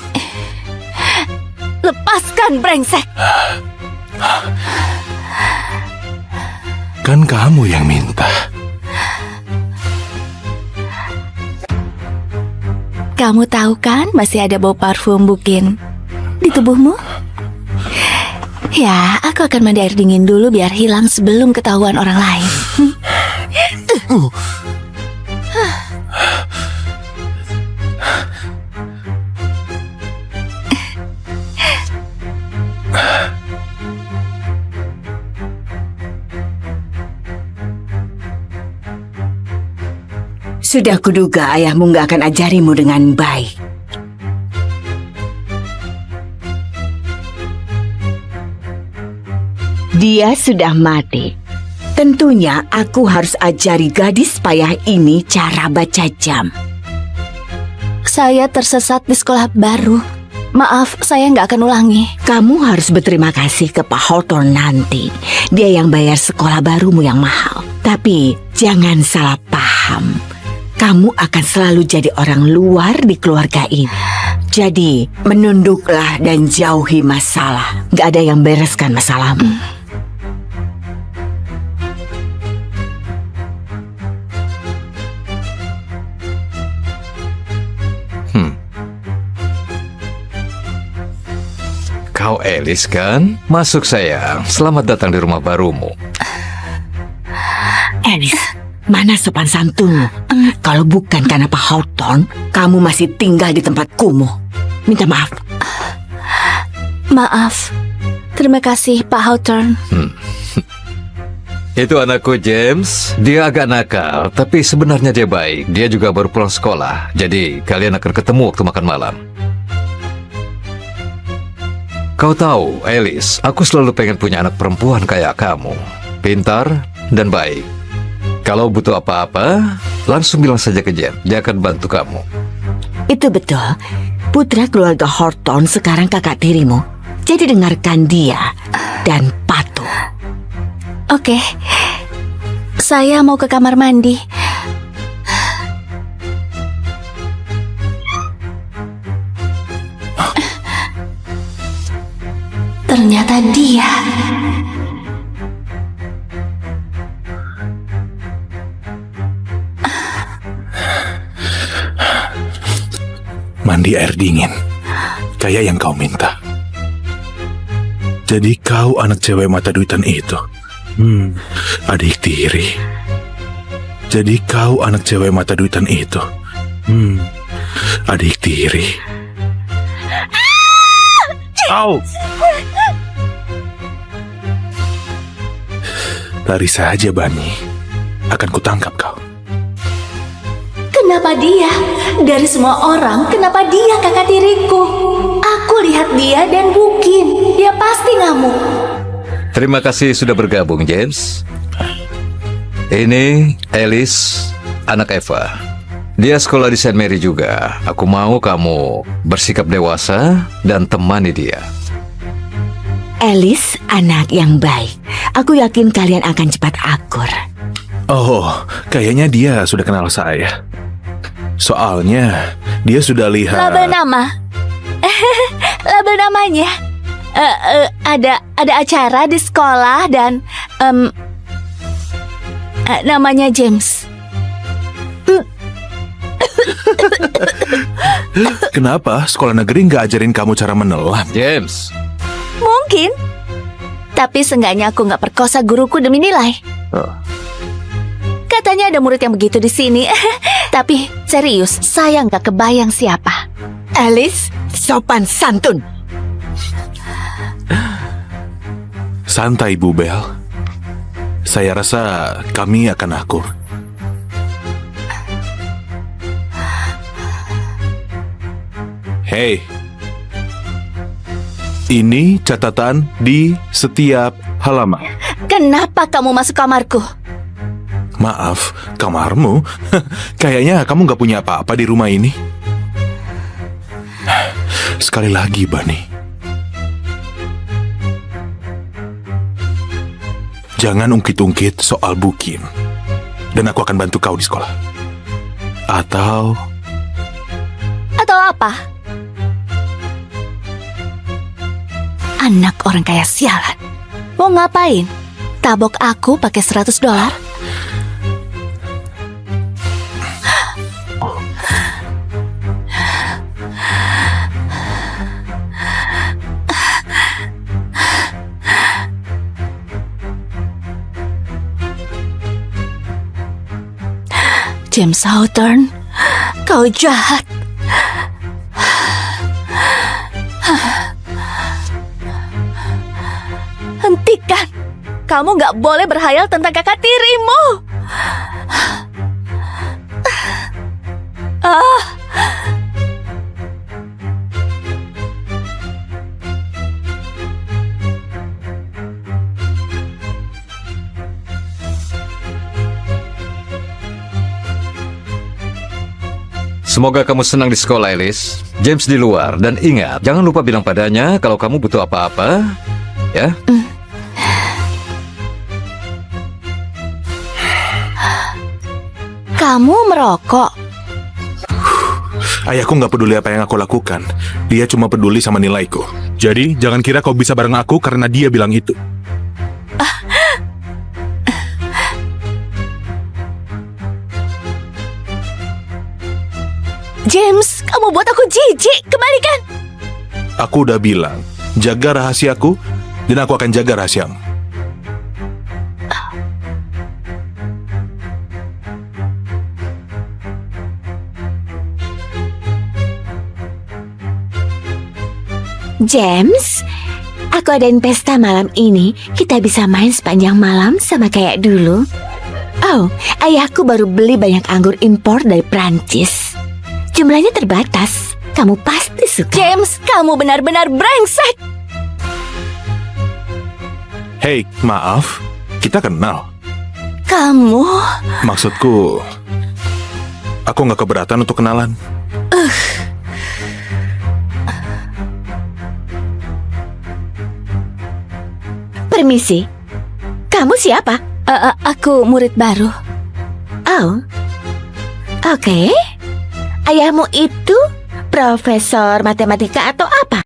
Lepaskan, brengsek! Kan kamu yang minta. Kamu tahu kan masih ada bau parfum Bukin di tubuhmu? Ya, aku akan mandi air dingin dulu biar hilang sebelum ketahuan orang lain. Sudah kuduga ayahmu gak akan ajarimu dengan baik. Dia sudah mati. Tentunya aku harus ajari gadis payah ini cara baca jam. Saya tersesat di sekolah baru. Maaf, saya nggak akan ulangi. Kamu harus berterima kasih ke Pak Hawthorne nanti. Dia yang bayar sekolah barumu yang mahal. Tapi jangan salah paham. Kamu akan selalu jadi orang luar di keluarga ini. Jadi, menunduklah dan jauhi masalah. Gak ada yang bereskan masalahmu. Kau Alice kan? Masuk sayang, selamat datang di rumah barumu. Alice, mana sopan santunmu? Kalau bukan karena Pak Hawthorne, kamu masih tinggal di tempat kumuh. Minta maaf. Maaf. Terima kasih, Pak Hawthorne. Itu anakku James. Dia agak nakal, tapi sebenarnya dia baik. Dia juga baru pulang sekolah. Jadi kalian akan ketemu waktu makan malam. Kau tahu, Alice, aku selalu pengen punya anak perempuan kayak kamu. Pintar dan baik. Kalau butuh apa-apa, langsung bilang saja ke Jen. Dia akan bantu kamu. Itu betul. Putra keluarga Hawthorne sekarang kakak tirimu. Jadi dengarkan dia dan patuh. Oke. Saya mau ke kamar mandi. Ternyata dia. Mandi air dingin, kayak yang kau minta. Jadi kau anak cewek mata duitan itu. Adik tiri. Jadi kau anak cewek mata duitan itu. Adik tiri. Au! Lari saja, Bani. Akan kutangkap kau. Kenapa dia? Dari semua orang, kenapa dia kakak tiriku? Aku lihat dia dan Bukin. Dia pasti ngamuk. Terima kasih sudah bergabung, James. Ini Alice, anak Eva. Dia sekolah di St. Mary juga. Aku mau kamu bersikap dewasa dan temani dia. Alice, anak yang baik. Aku yakin kalian akan cepat akur. Oh, kayaknya dia sudah kenal saya. Soalnya Dia sudah lihat. Label nama. Label namanya. Ada acara di sekolah dan namanya James. Kenapa sekolah negeri nggak ajarin kamu cara menelan? James, Mungkin. Tapi seenggaknya aku nggak perkosa guruku demi nilai. Katanya ada murid yang begitu di sini. Tapi serius, saya nggak kebayang siapa. Alice, sopan santun. Santai, Bu Bel. Saya rasa kami akan akur. Hei, ini catatan di setiap halaman. Kenapa kamu masuk kamarku? Maaf, kamarmu? Kayaknya kamu nggak punya apa-apa di rumah ini. Sekali lagi, Bani. Jangan ungkit-ungkit soal Bukim. Dan aku akan bantu kau di sekolah. Atau apa? Anak orang kaya sialan. Mau ngapain? Tabok aku pakai $100? James Hawthorne, kau jahat. Hentikan. Kamu nggak boleh berhayal tentang kakak tirimu. semoga kamu senang di sekolah, Alice. James di luar. Dan ingat, jangan lupa bilang padanya kalau kamu butuh apa-apa. Ya? Kamu merokok. ayahku nggak peduli apa yang aku lakukan. Dia cuma peduli sama nilaiku. Jadi, jangan kira kau bisa bareng aku karena dia bilang itu. James, kamu buat aku jijik. Kembalikan. Aku udah bilang, jaga rahasiaku, dan aku akan jaga rahasiamu. James, aku adain pesta malam ini. Kita bisa main sepanjang malam sama kayak dulu. Oh, ayahku baru beli banyak anggur impor dari Prancis. Jumlahnya terbatas. Kamu pasti suka. James, kamu benar-benar brengsek. Hei, maaf, kita kenal. Kamu... Maksudku, aku nggak keberatan untuk kenalan. Permisi, kamu siapa? Aku murid baru. Oh, oke. Ayahmu itu profesor matematika atau apa?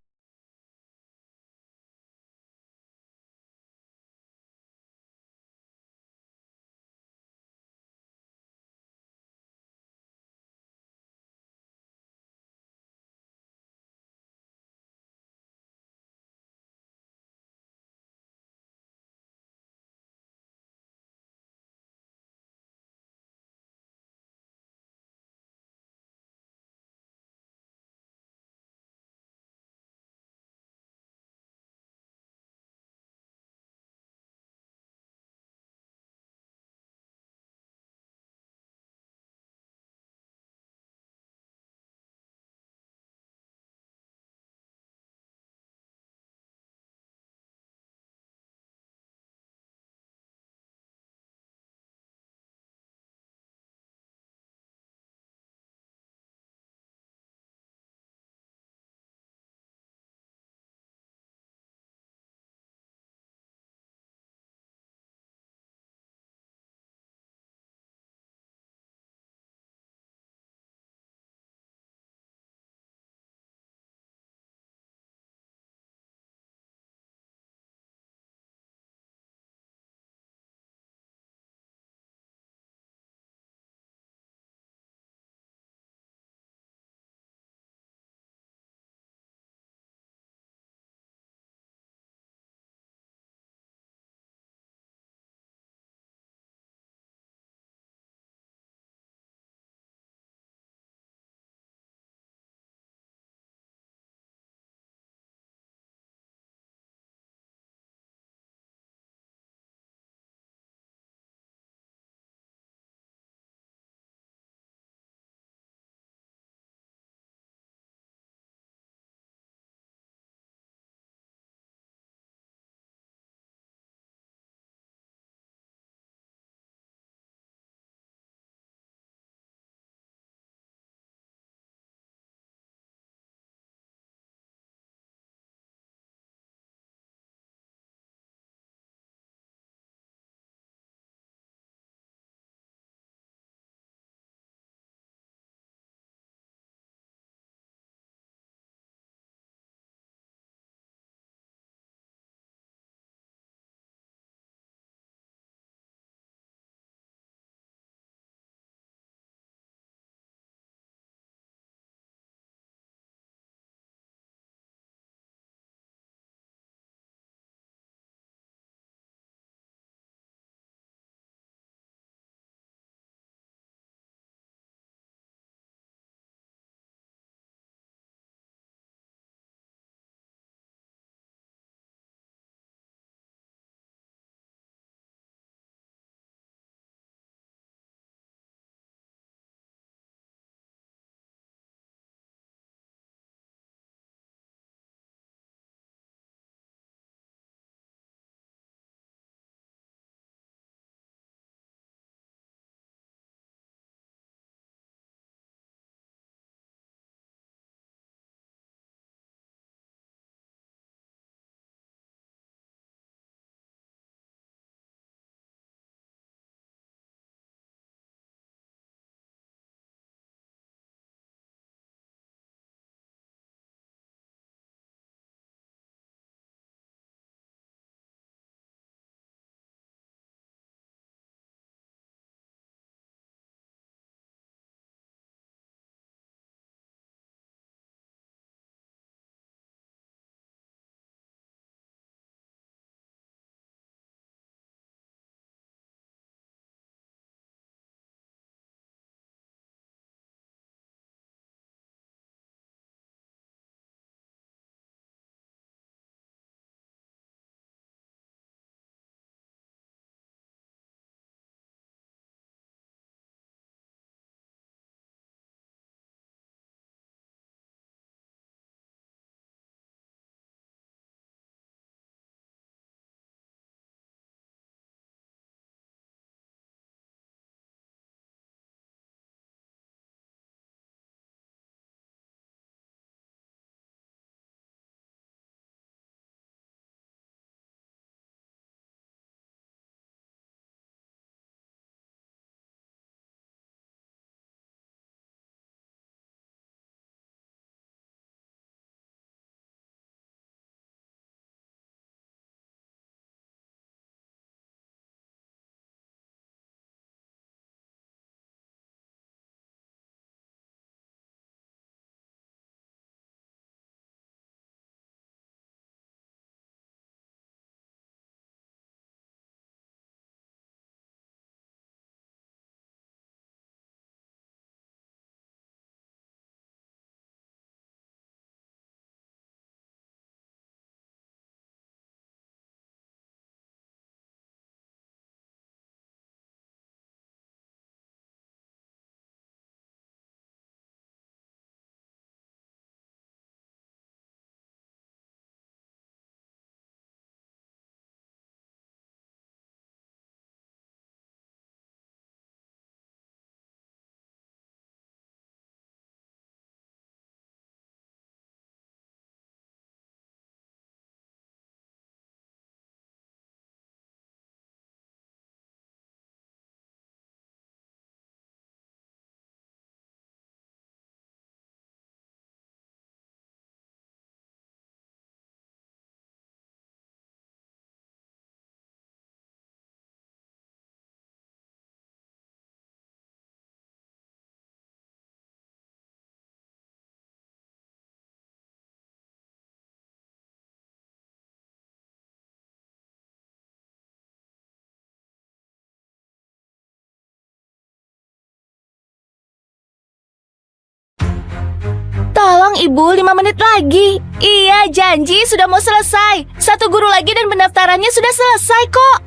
Tolong ibu, 5 menit lagi. Iya, janji sudah mau selesai. 1 guru lagi dan pendaftarannya sudah selesai kok.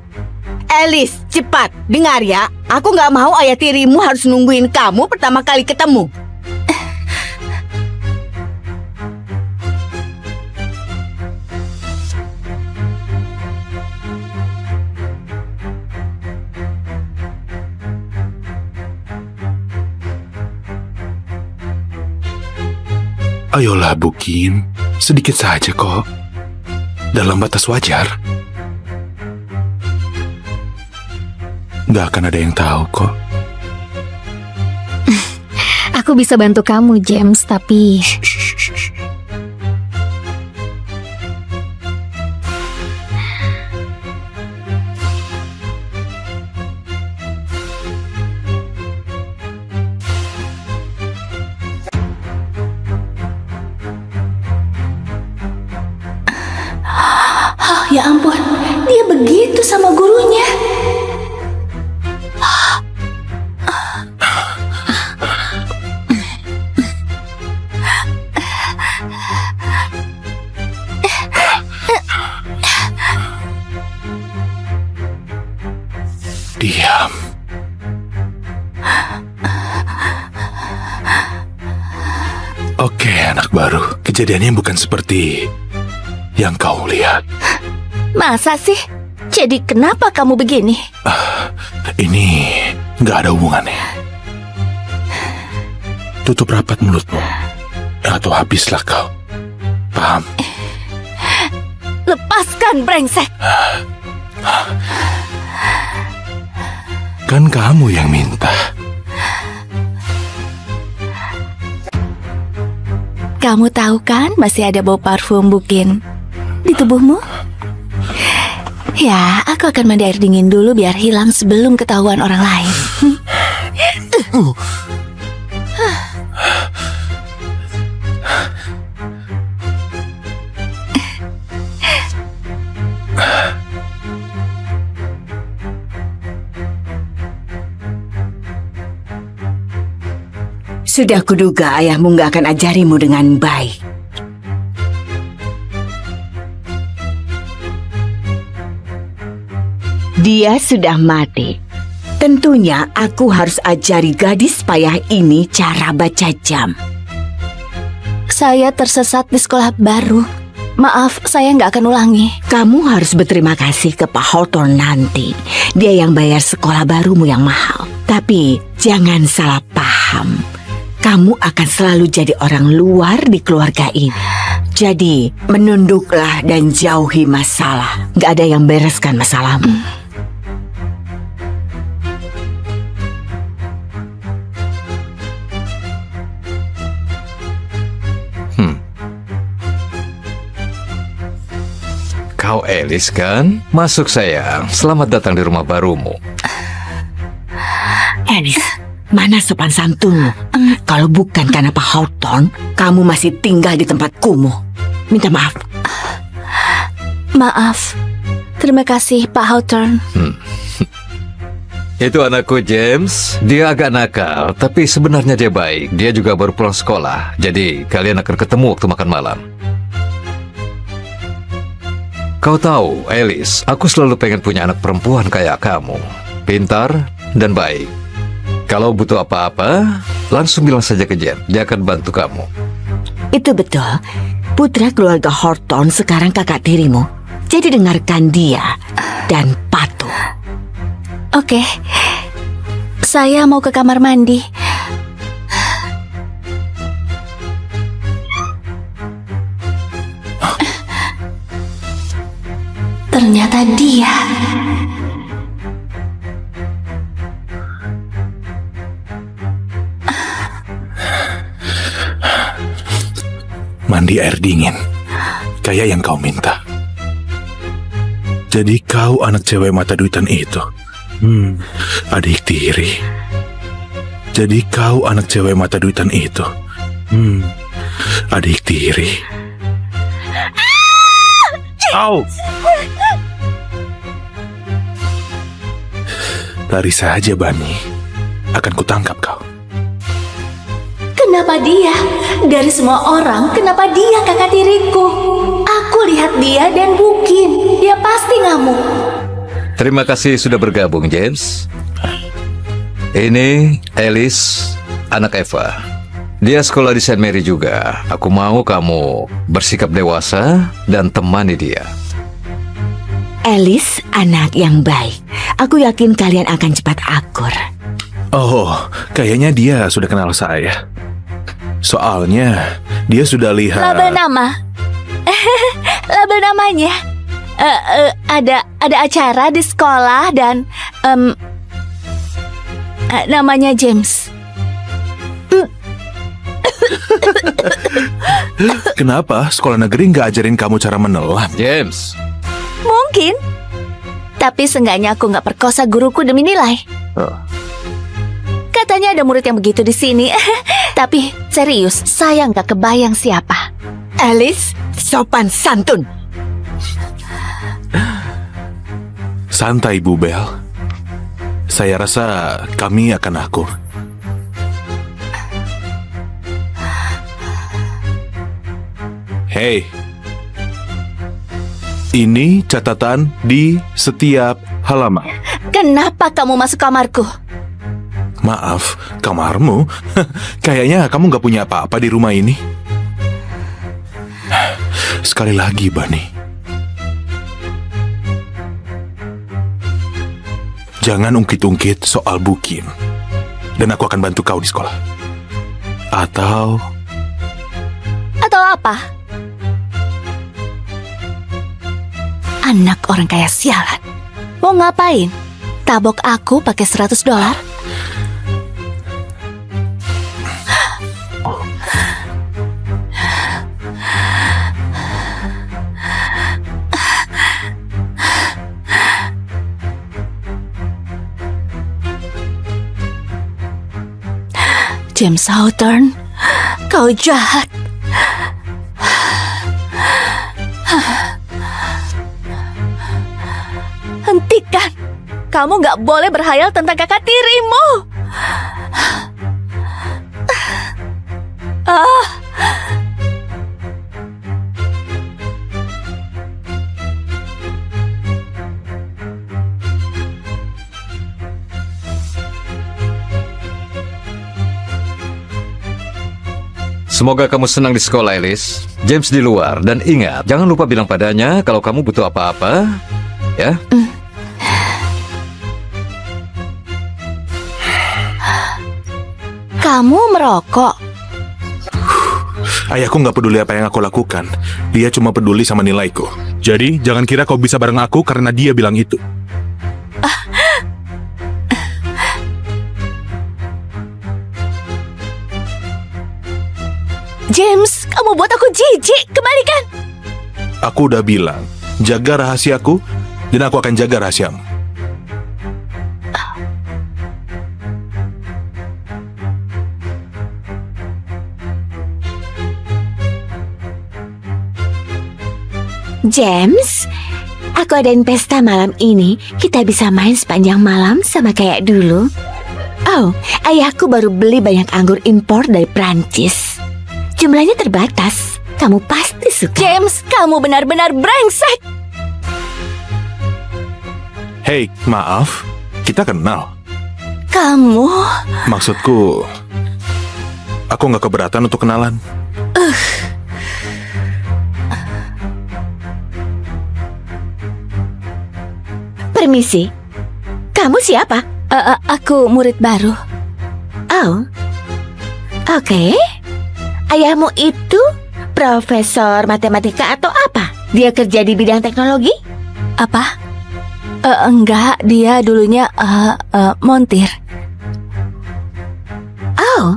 Alice, cepat. Dengar ya, aku nggak mau ayah tirimu harus nungguin kamu pertama kali ketemu. Ayolah Bukin, sedikit saja kok. Dalam batas wajar. Gak akan ada yang tahu kok. Aku bisa bantu kamu, James, tapi Ya ampun, dia begitu sama gurunya. Diam. Oke, anak baru. Kejadiannya bukan seperti yang kau lihat. Masa sih? Jadi kenapa kamu begini? Ini nggak ada hubungannya. Tutup rapat mulutmu, atau habislah kau. Paham? Lepaskan, brengsek! Kan kamu yang minta. Kamu tahu kan masih ada bau parfum Bukin di tubuhmu? Ya, aku akan mandi air dingin dulu biar hilang sebelum ketahuan orang lain. Sudah kuduga ayahmu nggak akan ajarimu dengan baik. Dia sudah mati. Tentunya aku harus ajari gadis payah ini cara baca jam. Saya tersesat di sekolah baru. Maaf, saya nggak akan ulangi. Kamu harus berterima kasih ke Pak Hawthorne nanti. Dia yang bayar sekolah barumu yang mahal. Tapi jangan salah paham. Kamu akan selalu jadi orang luar di keluarga ini. Jadi, menunduklah dan jauhi masalah. Gak ada yang bereskan masalahmu. Kau Alice kan? Masuk sayang, selamat datang di rumah barumu. Alice, mana sopan santunmu? Kalau bukan karena Pak Hawthorne, kamu masih tinggal di tempat kumuh. Minta maaf. Maaf. Terima kasih, Pak Hawthorne. Itu anakku James, dia agak nakal, tapi sebenarnya dia baik. Dia juga baru pulang sekolah, jadi kalian akan ketemu waktu makan malam. Kau tahu, Alice, aku selalu pengen punya anak perempuan kayak kamu. Pintar dan baik. Kalau butuh apa-apa, langsung bilang saja ke Jen. Dia akan bantu kamu. Itu betul. Putra keluarga Hawthorne sekarang kakak tirimu. Jadi dengarkan dia dan patuh. Oke. Saya mau ke kamar mandi. Ternyata dia. Mandi air dingin, kayak yang kau minta. Jadi kau anak cewek mata duitan itu. Adik tiri. Jadi kau anak cewek mata duitan itu. Adik tiri. Au! Lari saja, Bani. Akan kutangkap kau. Kenapa dia? Dari semua orang, kenapa dia kakak tiriku? Aku lihat dia dan Bukin. Dia pasti ngamuk. Terima kasih sudah bergabung, James. Ini Alice, anak Eva. Dia sekolah di Saint Mary juga. Aku mau kamu bersikap dewasa dan temani dia. Alice anak yang baik. Aku yakin kalian akan cepat akur. Oh, kayaknya dia sudah kenal saya. Soalnya dia sudah lihat. Label nama. Label namanya. Ada acara di sekolah dan namanya James. Kenapa sekolah negeri nggak ajarin kamu cara menelan? James, Mungkin. Tapi seenggaknya aku nggak perkosa guruku demi nilai. Katanya ada murid yang begitu di sini. Tapi serius, saya nggak kebayang siapa. Alice, sopan santun. Santai, Bu Bel. Saya rasa kami akan akur. Hei, ini catatan di setiap halaman. Kenapa kamu masuk kamarku? Maaf, kamarmu? Kayaknya kamu nggak punya apa-apa di rumah ini. Sekali lagi, Bani. Jangan ungkit-ungkit soal Bukin. Dan aku akan bantu kau di sekolah. Atau apa? Anak orang kaya sialan. Mau ngapain? Tabok aku pakai $100? James Hawthorne, kau jahat. Hentikan. Kamu gak boleh berhayal tentang kakak tirimu. semoga kamu senang di sekolah, Alice. James di luar. Dan ingat, jangan lupa bilang padanya kalau kamu butuh apa-apa. Ya? Kamu merokok. ayahku nggak peduli apa yang aku lakukan. Dia cuma peduli sama nilaiku. Jadi jangan kira kau bisa bareng aku karena dia bilang itu. James, kamu buat aku jijik. Kembalikan. Aku udah bilang, jaga rahasiaku dan aku akan jaga rahasiamu. James, aku adain pesta malam ini. Kita bisa main sepanjang malam sama kayak dulu. Oh, ayahku baru beli banyak anggur impor dari Prancis. Jumlahnya terbatas. Kamu pasti suka. James, kamu benar-benar brengsek. Hei, maaf, kita kenal. Kamu... Maksudku, aku nggak keberatan untuk kenalan. Permisi, kamu siapa? Aku murid baru. Oh, oke. Ayahmu itu profesor matematika atau apa? Dia kerja di bidang teknologi? Apa? Enggak, dia dulunya montir. Oh,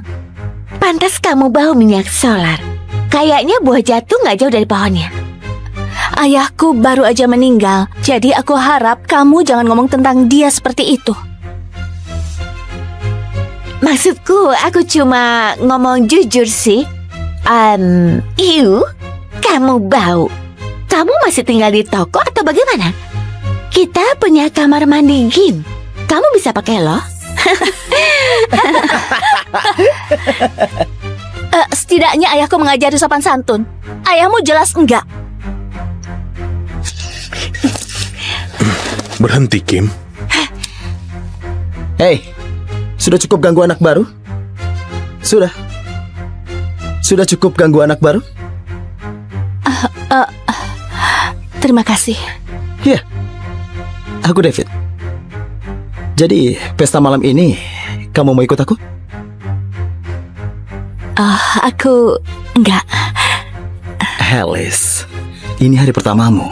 pantas kamu bau minyak solar. Kayaknya buah jatuh nggak jauh dari pohonnya. Ayahku baru aja meninggal, jadi aku harap kamu jangan ngomong tentang dia seperti itu. Maksudku, aku cuma ngomong jujur sih. Kamu bau. Kamu masih tinggal di toko atau bagaimana? Kita punya kamar mandi gym. Kamu bisa pakai loh. Setidaknya ayahku mengajari sopan santun. Ayahmu jelas enggak. Berhenti, Kim. Hei, sudah cukup ganggu anak baru? Sudah. Sudah cukup ganggu anak baru? Terima kasih. Iya. Aku David. Jadi, pesta malam ini kamu mau ikut aku? Aku enggak. Alice, ini hari pertamamu.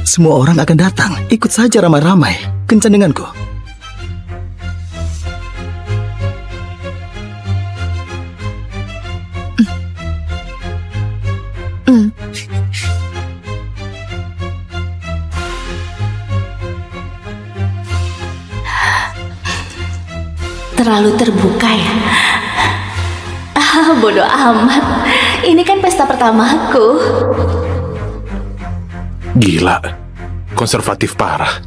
Semua orang akan datang. Ikut saja ramai-ramai. Kencan denganku. Terlalu terbuka ya. Bodoh amat. Ini kan pesta pertamaku. Gila, konservatif parah.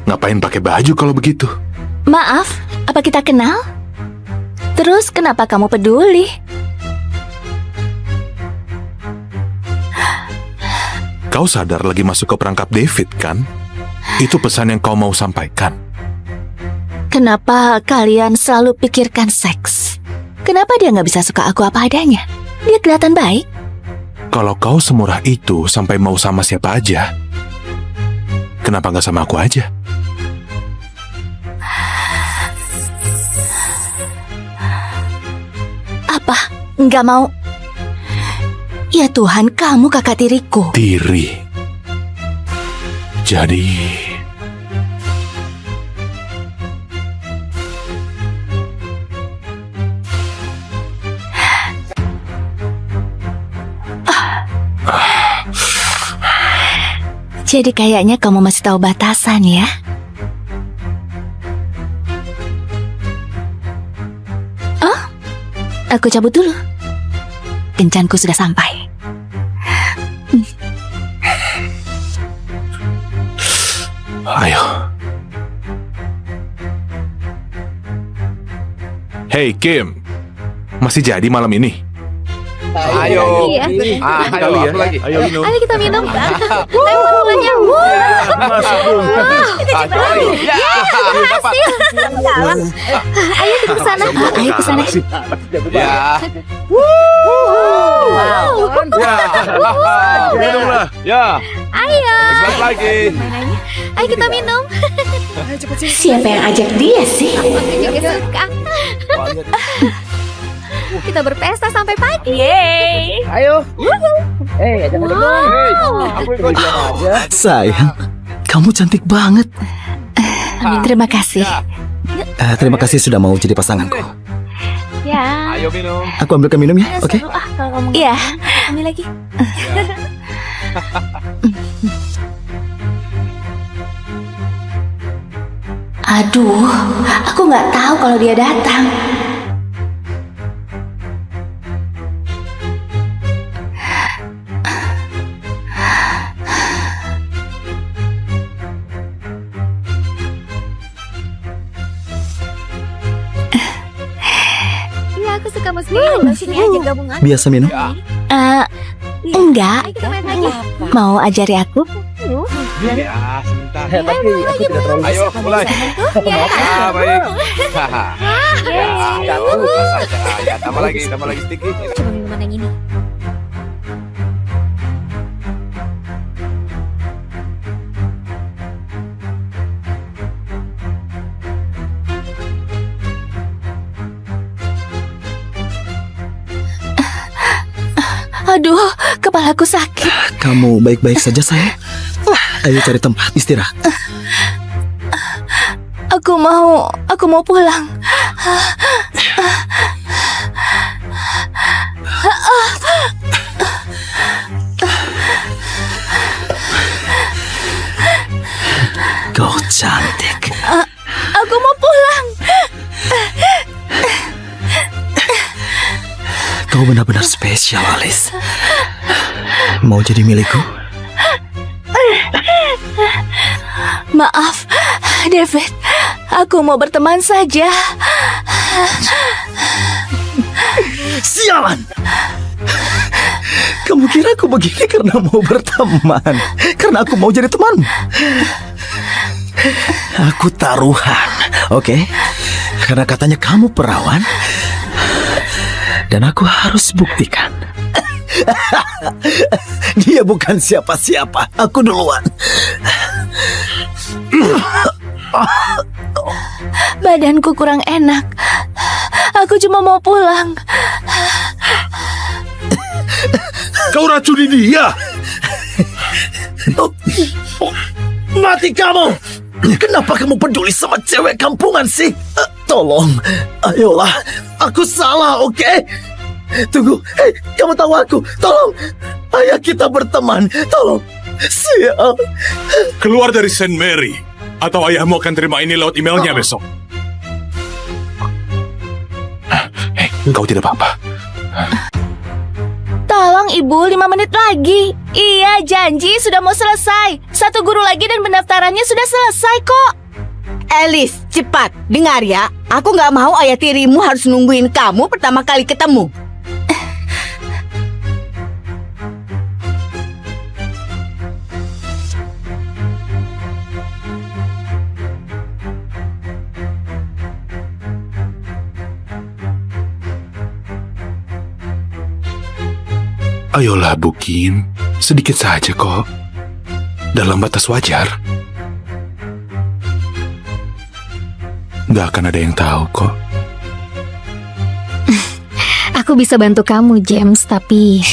Ngapain pakai baju kalau begitu? Maaf, apa kita kenal? Terus kenapa kamu peduli? Kau sadar lagi masuk ke perangkap David, kan? Itu pesan yang kau mau sampaikan. Kenapa kalian selalu pikirkan seks? Kenapa dia nggak bisa suka aku apa adanya? Dia kelihatan baik. Kalau kau semurah itu sampai mau sama siapa aja, kenapa nggak sama aku aja? Apa? Nggak mau? Ya Tuhan, kamu kakak tiriku. Tiri. Jadi... Jadi kayaknya kamu masih tahu batasan ya? Oh, aku cabut dulu. Kencanku sudah sampai. Ayo. Hey Kim, masih jadi malam ini? Ayo. Iya. Ayo, Kali ya. aku lagi. Ayo minum. Ayo kita minum. Ayo semuanya. Ayo. Ya, dapat. Ayo kita ke sana. Ayo ke sana. Ya. Wow. Minum lah. Ya. Ayo. Sebentar lagi. Ayo kita minum. Siapa yang ajak dia sih? Aku juga suka. Kita berpesta sampai pagi. Ayo. Jangan dong. Aku ikut dia aja. Sayang, kamu cantik banget. Terima kasih. Terima kasih sudah mau jadi pasanganku. Ya. Ayo minum. Aku ambilkan minum ya, oke? Kalau kamu Iya. ambil lagi. Aduh, aku nggak tahu kalau dia datang. Iya, aku suka musik. Ayo sini aja gabungan. Biasa minum. Enggak. Ayo kita main lagi. Mau ajari aku? Ya, sebentar. Tapi aku tidak terlalu Ayo, mulai. Ah, baik. Ya, lupa saja. Ya, tambah lagi sedikit. Coba minuman yang ini. Aduh, kepalaku sakit. Kamu baik-baik saja, sayang? Ayo cari tempat istirahat. Aku mau pulang. Kau cantik. Aku mau pulang. Kau benar-benar spesial, Alice. Mau jadi milikku? Maaf, David. Aku mau berteman saja. Sialan! Kamu kira aku begini karena mau berteman? Karena aku mau jadi teman? Aku taruhan, oke? Karena katanya kamu perawan. Dan aku harus buktikan. Dia bukan siapa-siapa. Aku duluan. Badanku kurang enak. Aku cuma mau pulang. Kau racuni dia. Mati kamu! Kenapa kamu peduli sama cewek kampungan sih? Tolong, ayolah. Aku salah, oke? Tunggu, hei, kamu tahu aku. Tolong, ayah kita berteman. Tolong, sial. Keluar dari Saint Mary, atau ayahmu akan terima ini lewat emailnya besok. Hei, kau tidak apa-apa. Tolong ibu, 5 menit lagi. Iya, janji sudah mau selesai. 1 guru lagi dan pendaftarannya sudah selesai kok. Alice, cepat, dengar ya. Aku nggak mau ayah tirimu harus nungguin kamu pertama kali ketemu. Ayolah, Bu Kim. Sedikit saja kok. Dalam batas wajar. Gak akan ada yang tahu kok. Aku bisa bantu kamu, James, tapi...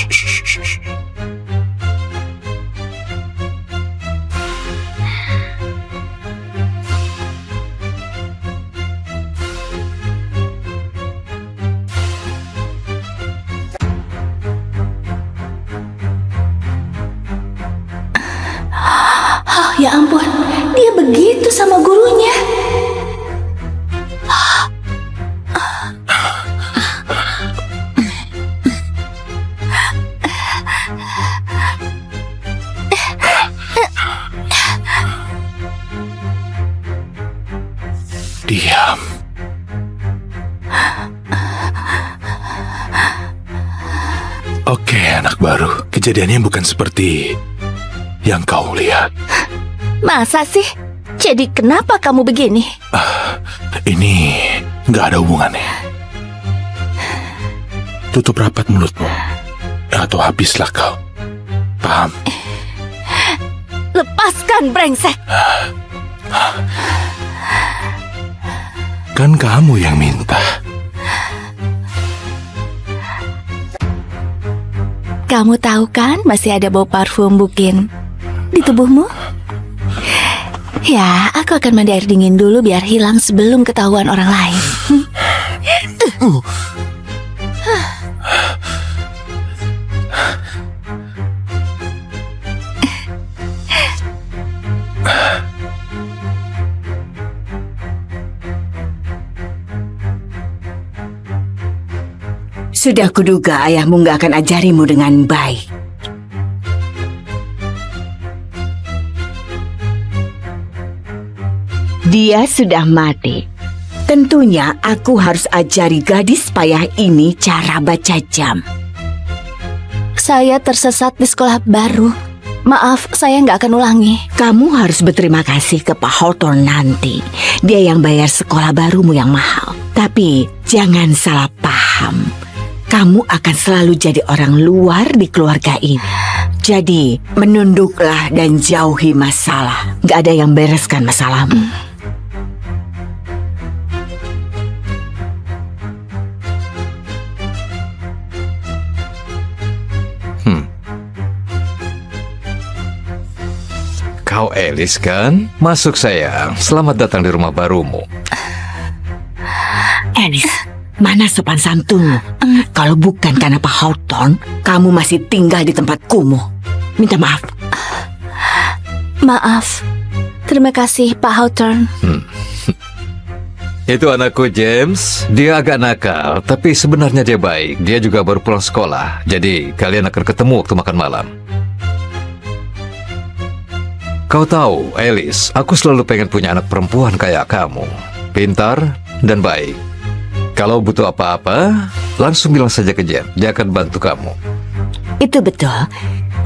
Oh, ya ampun, dia begitu sama gurunya. Diam. Oke, anak baru. Kejadiannya bukan seperti yang kau lihat. Masa sih? Jadi kenapa kamu begini? Ini nggak ada hubungannya. Tutup rapat mulutmu, atau habislah kau. Paham? Lepaskan, brengsek! Kan kamu yang minta. Kamu tahu kan masih ada bau parfum Bukin di tubuhmu? Ya, aku akan mandi air dingin dulu biar hilang sebelum ketahuan orang lain. Sudah kuduga ayahmu nggak akan ajarimu dengan baik. Dia sudah mati. Tentunya aku harus ajari gadis payah ini cara baca jam. Saya tersesat di sekolah baru. Maaf, saya nggak akan ulangi. Kamu harus berterima kasih ke Pak Hawthorne nanti. Dia yang bayar sekolah barumu yang mahal. Tapi jangan salah paham. Kamu akan selalu jadi orang luar di keluarga ini. Jadi, menunduklah dan jauhi masalah. Gak ada yang bereskan masalahmu. Kau Alice kan? Masuk sayang. Selamat datang di rumah barumu. Alice, mana sopan santunmu? Kalau bukan karena Pak Hawthorne, kamu masih tinggal di tempat kumuh. Minta maaf. Maaf. Terima kasih, Pak Hawthorne. Itu anakku James. Dia agak nakal, tapi sebenarnya dia baik. Dia juga baru pulang sekolah. Jadi kalian akan ketemu waktu makan malam. Kau tahu, Alice, aku selalu pengen punya anak perempuan kayak kamu. Pintar dan baik. Kalau butuh apa-apa, langsung bilang saja ke James. Dia akan bantu kamu. Itu betul.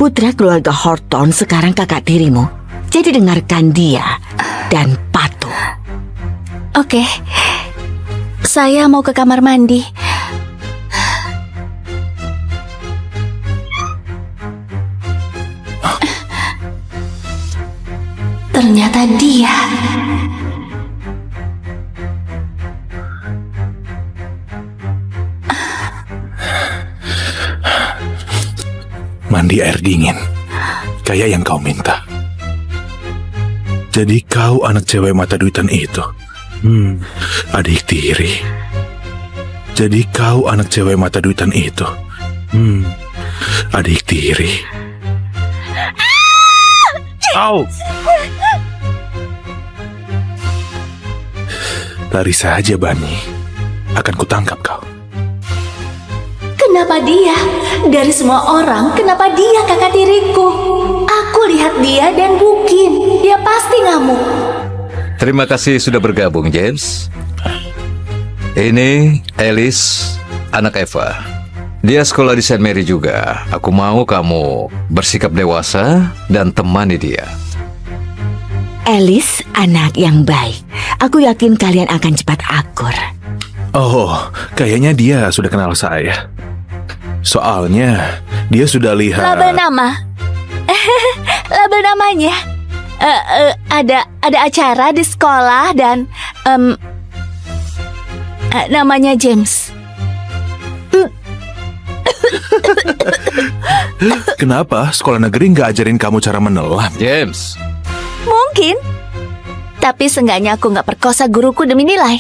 Putra keluarga Horton sekarang kakak tirimu. Jadi dengarkan dia dan patuh. Oke. Saya mau ke kamar mandi. Ternyata dia. Mandi air dingin, kayak yang kau minta. Jadi kau anak cewek mata duitan itu. Adik tiri. Jadi kau anak cewek mata duitan itu. Adik tiri. Au! Lari saja, Bani. Akan kutangkap kau. Kenapa dia? Dari semua orang, kenapa dia kakak tiriku? Aku lihat dia dan mungkin dia pasti ngamuk. Terima kasih sudah bergabung, James. Ini Alice, anak Eva. Dia sekolah di St. Mary juga. Aku mau kamu bersikap dewasa dan temani dia. Alice anak yang baik. Aku yakin kalian akan cepat akur. Oh, kayaknya dia sudah kenal saya. Soalnya dia sudah lihat. Label nama. Label namanya. Ada acara di sekolah dan namanya James. Kenapa sekolah negeri nggak ajarin kamu cara menelan? James. Mungkin. Tapi seenggaknya aku nggak perkosa guruku demi nilai.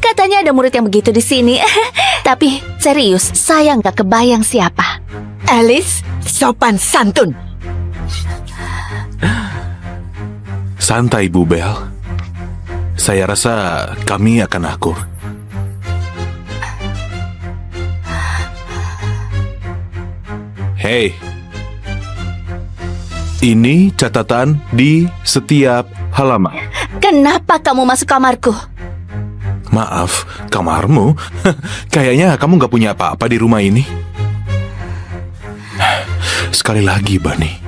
Katanya ada murid yang begitu di sini. Tapi serius, saya nggak kebayang siapa. Alice, sopan santun. Santai, Bu Bel. Saya rasa kami akan akur. Hei, ini catatan di setiap halaman. Kenapa kamu masuk kamarku? Maaf, kamarmu? Kayaknya kamu nggak punya apa-apa di rumah ini. Sekali lagi, Bani.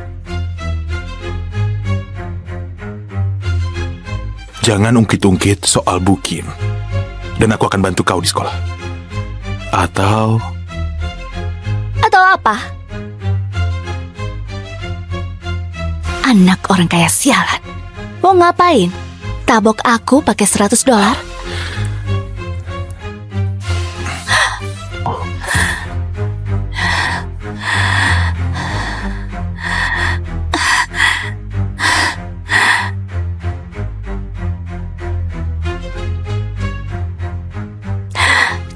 Jangan ungkit-ungkit soal Bukin. Dan aku akan bantu kau di sekolah. Atau apa? Anak orang kaya sialan. Mau ngapain? Tabok aku pakai $100?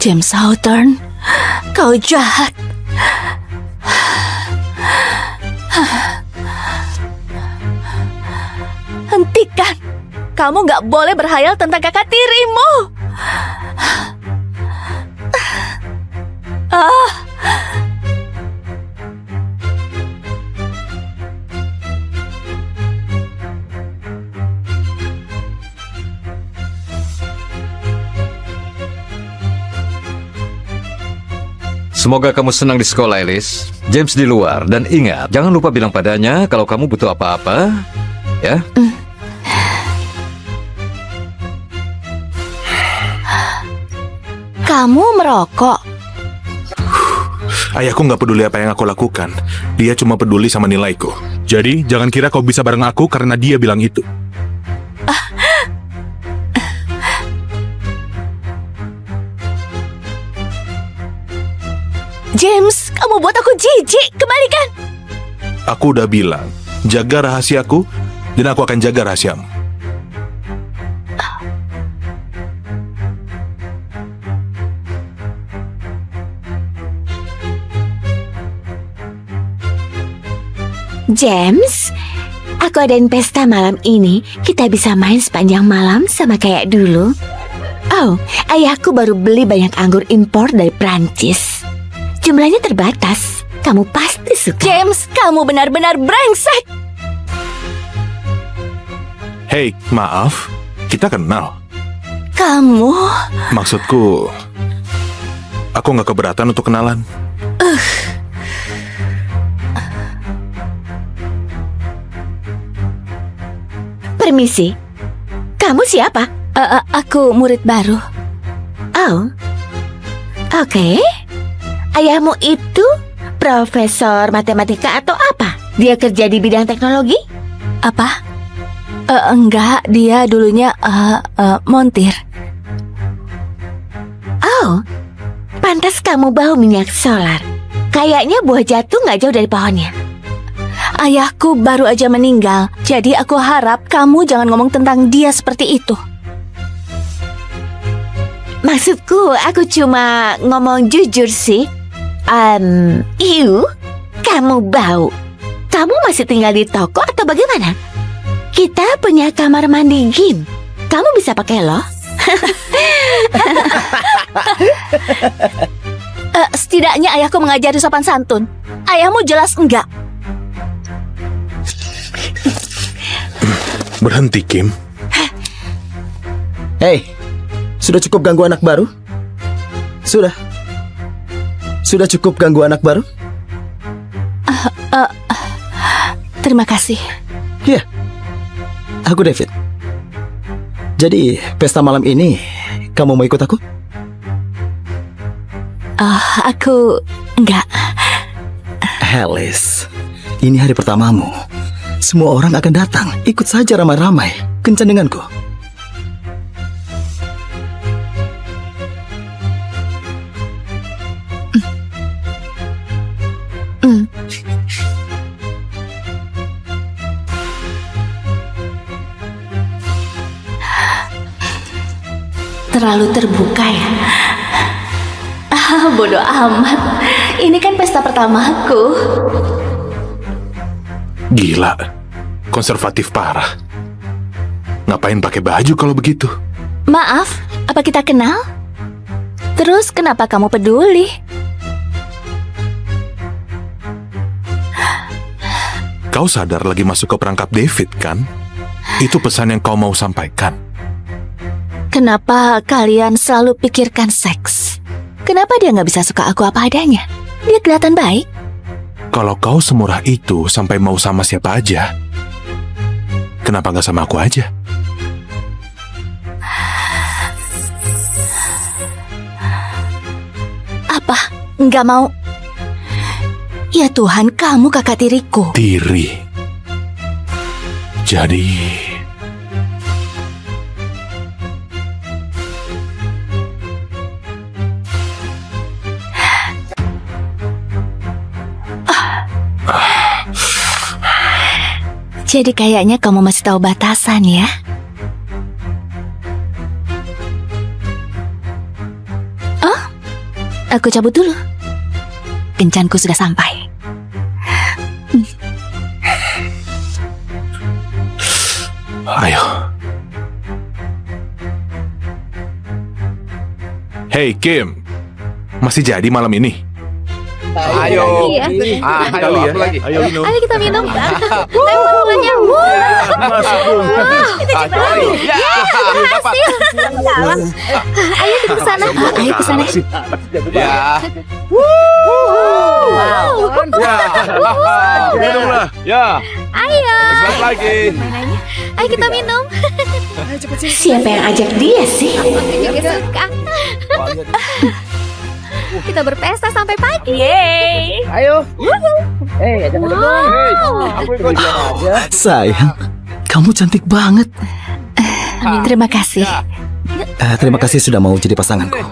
James Hawthorne, kau jahat. Hentikan. Kamu gak boleh berhayal tentang kakak tirimu. Semoga kamu senang di sekolah, Alice. James di luar. Dan ingat, jangan lupa bilang padanya kalau kamu butuh apa-apa. Ya? Kamu merokok. ayahku nggak peduli apa yang aku lakukan. Dia cuma peduli sama nilaiku. Jadi jangan kira kau bisa bareng aku karena dia bilang itu. James, kamu buat aku jijik. Kembalikan. Aku udah bilang, jaga rahasiaku dan aku akan jaga rahasiamu. James, aku adain pesta malam ini. Kita bisa main sepanjang malam sama kayak dulu. Oh, ayahku baru beli banyak anggur impor dari Prancis. Jumlahnya terbatas. Kamu pasti suka. James, kamu benar-benar brengsek. Hei, maaf, kita kenal. Kamu? Maksudku, aku nggak keberatan untuk kenalan. Permisi, kamu siapa? Aku murid baru. Oh, oke. Ayahmu itu profesor matematika atau apa? Dia kerja di bidang teknologi? Apa? Enggak, dia dulunya montir. Oh, pantas kamu bau minyak solar. Kayaknya buah jatuh nggak jauh dari pohonnya. Ayahku baru aja meninggal, jadi aku harap kamu jangan ngomong tentang dia seperti itu. Maksudku, aku cuma ngomong jujur sih. Kamu bau. Kamu masih tinggal di toko atau bagaimana? Kita punya kamar mandi Gim. Kamu bisa pakai loh. Setidaknya ayahku mengajari sopan santun. Ayahmu jelas enggak. Berhenti, Kim. Hei, sudah cukup ganggu anak baru? Sudah cukup ganggu anak baru? Terima kasih. Iya, aku David. Jadi, pesta malam ini, kamu mau ikut aku? Aku enggak. Alice, ini hari pertamamu. Semua orang akan datang. Ikut saja ramai-ramai. Kencan denganku. Terlalu terbuka ya. Bodoh amat. Ini kan pesta pertamaku. Gila, konservatif parah. Ngapain pakai baju kalau begitu? Maaf, apa kita kenal? Terus kenapa kamu peduli? Kau sadar lagi masuk ke perangkap David, kan? Itu pesan yang kau mau sampaikan. Kenapa kalian selalu pikirkan seks? Kenapa dia nggak bisa suka aku apa adanya? Dia kelihatan baik. Kalau kau semurah itu sampai mau sama siapa aja, kenapa nggak sama aku aja? Apa? Nggak mau? Ya Tuhan, kamu kakak tiriku. Tiri. Jadi... Jadi kayaknya kamu masih tahu batasan ya? Oh, aku cabut dulu. Kencanku sudah sampai. Ayo. Hey Kim, masih jadi malam ini? Ayo. Iya. Ayo, aku lagi. Ayo minum. Ayo kita minum. Lempar bolanya. Berhasil. Ayo kita ke sana. Ayo ke sana. Ya. Wow. Minum lah. Ya. Ayo. Selamat lagi. Ayo kita minum. Siapa yang ajak dia sih? Aku juga suka. Kita berpesta sampai pagi. Yeay. Ayo. Jangan dong. Aku ikut dia aja. Sayang, kamu cantik banget. Terima kasih. Terima kasih sudah mau jadi pasanganku.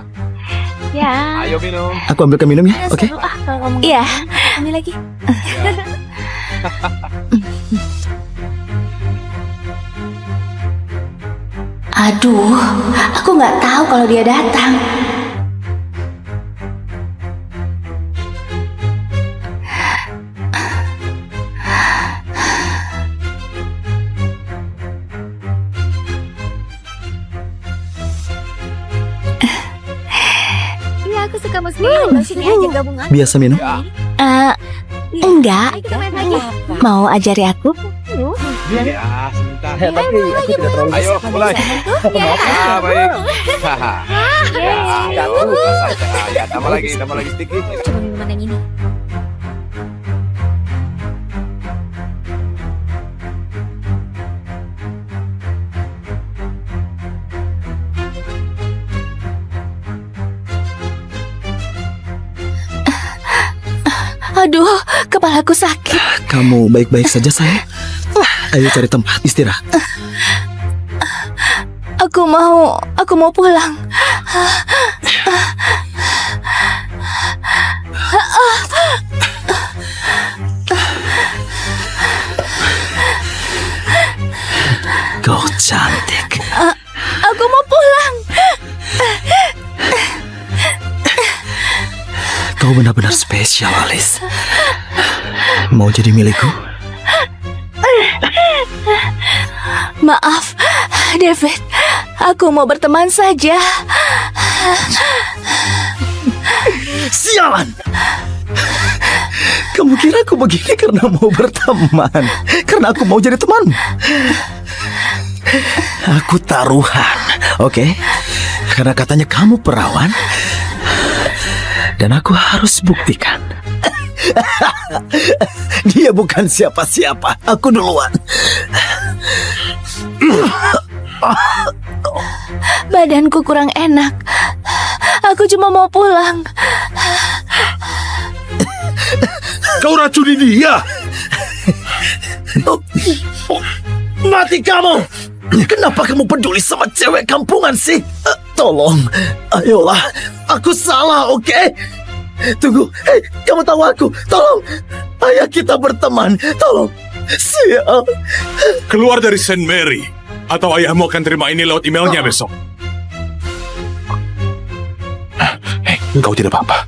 Ya. Ayo minum. Aku ambilkan minum ya, oke? Kalau kamu Iya. ambil lagi. Aduh, aku nggak tahu kalau dia datang. Iya, aku suka musik. Ayo sini aja gabungan. Biasa minum. Enggak. Ayo kita main lagi. Mau ajari aku? Ya, sebentar. Tapi aku tidak terlalu Ayo, mulai. Ah, baik. Haha. Ya, lupa saja. Ya, tambah lagi sedikit. Coba minuman yang ini. Aduh, kepalaku sakit. Kamu baik-baik saja, sayang? Ayo cari tempat istirahat. Aku mau pulang. Kau cantik. Aku mau pulang. Kau benar-benar spesial, Alice. Mau jadi milikku? Maaf, David. Aku mau berteman saja. Sialan! Kamu kira aku begini karena mau berteman? Karena aku mau jadi temanmu? Aku taruhan, oke? Karena katanya kamu perawan. Dan aku harus buktikan. Dia bukan siapa-siapa. Aku duluan. Badanku kurang enak. Aku cuma mau pulang. Kau racuni dia. Mati kamu! Kenapa kamu peduli sama cewek kampungan sih? Tolong, ayolah. Aku salah, oke? Tunggu, hei, kamu tahu aku. Tolong, ayah kita berteman. Tolong, sial. Keluar dari St. Mary, atau ayahmu akan terima ini lewat emailnya besok. Kau tidak apa-apa.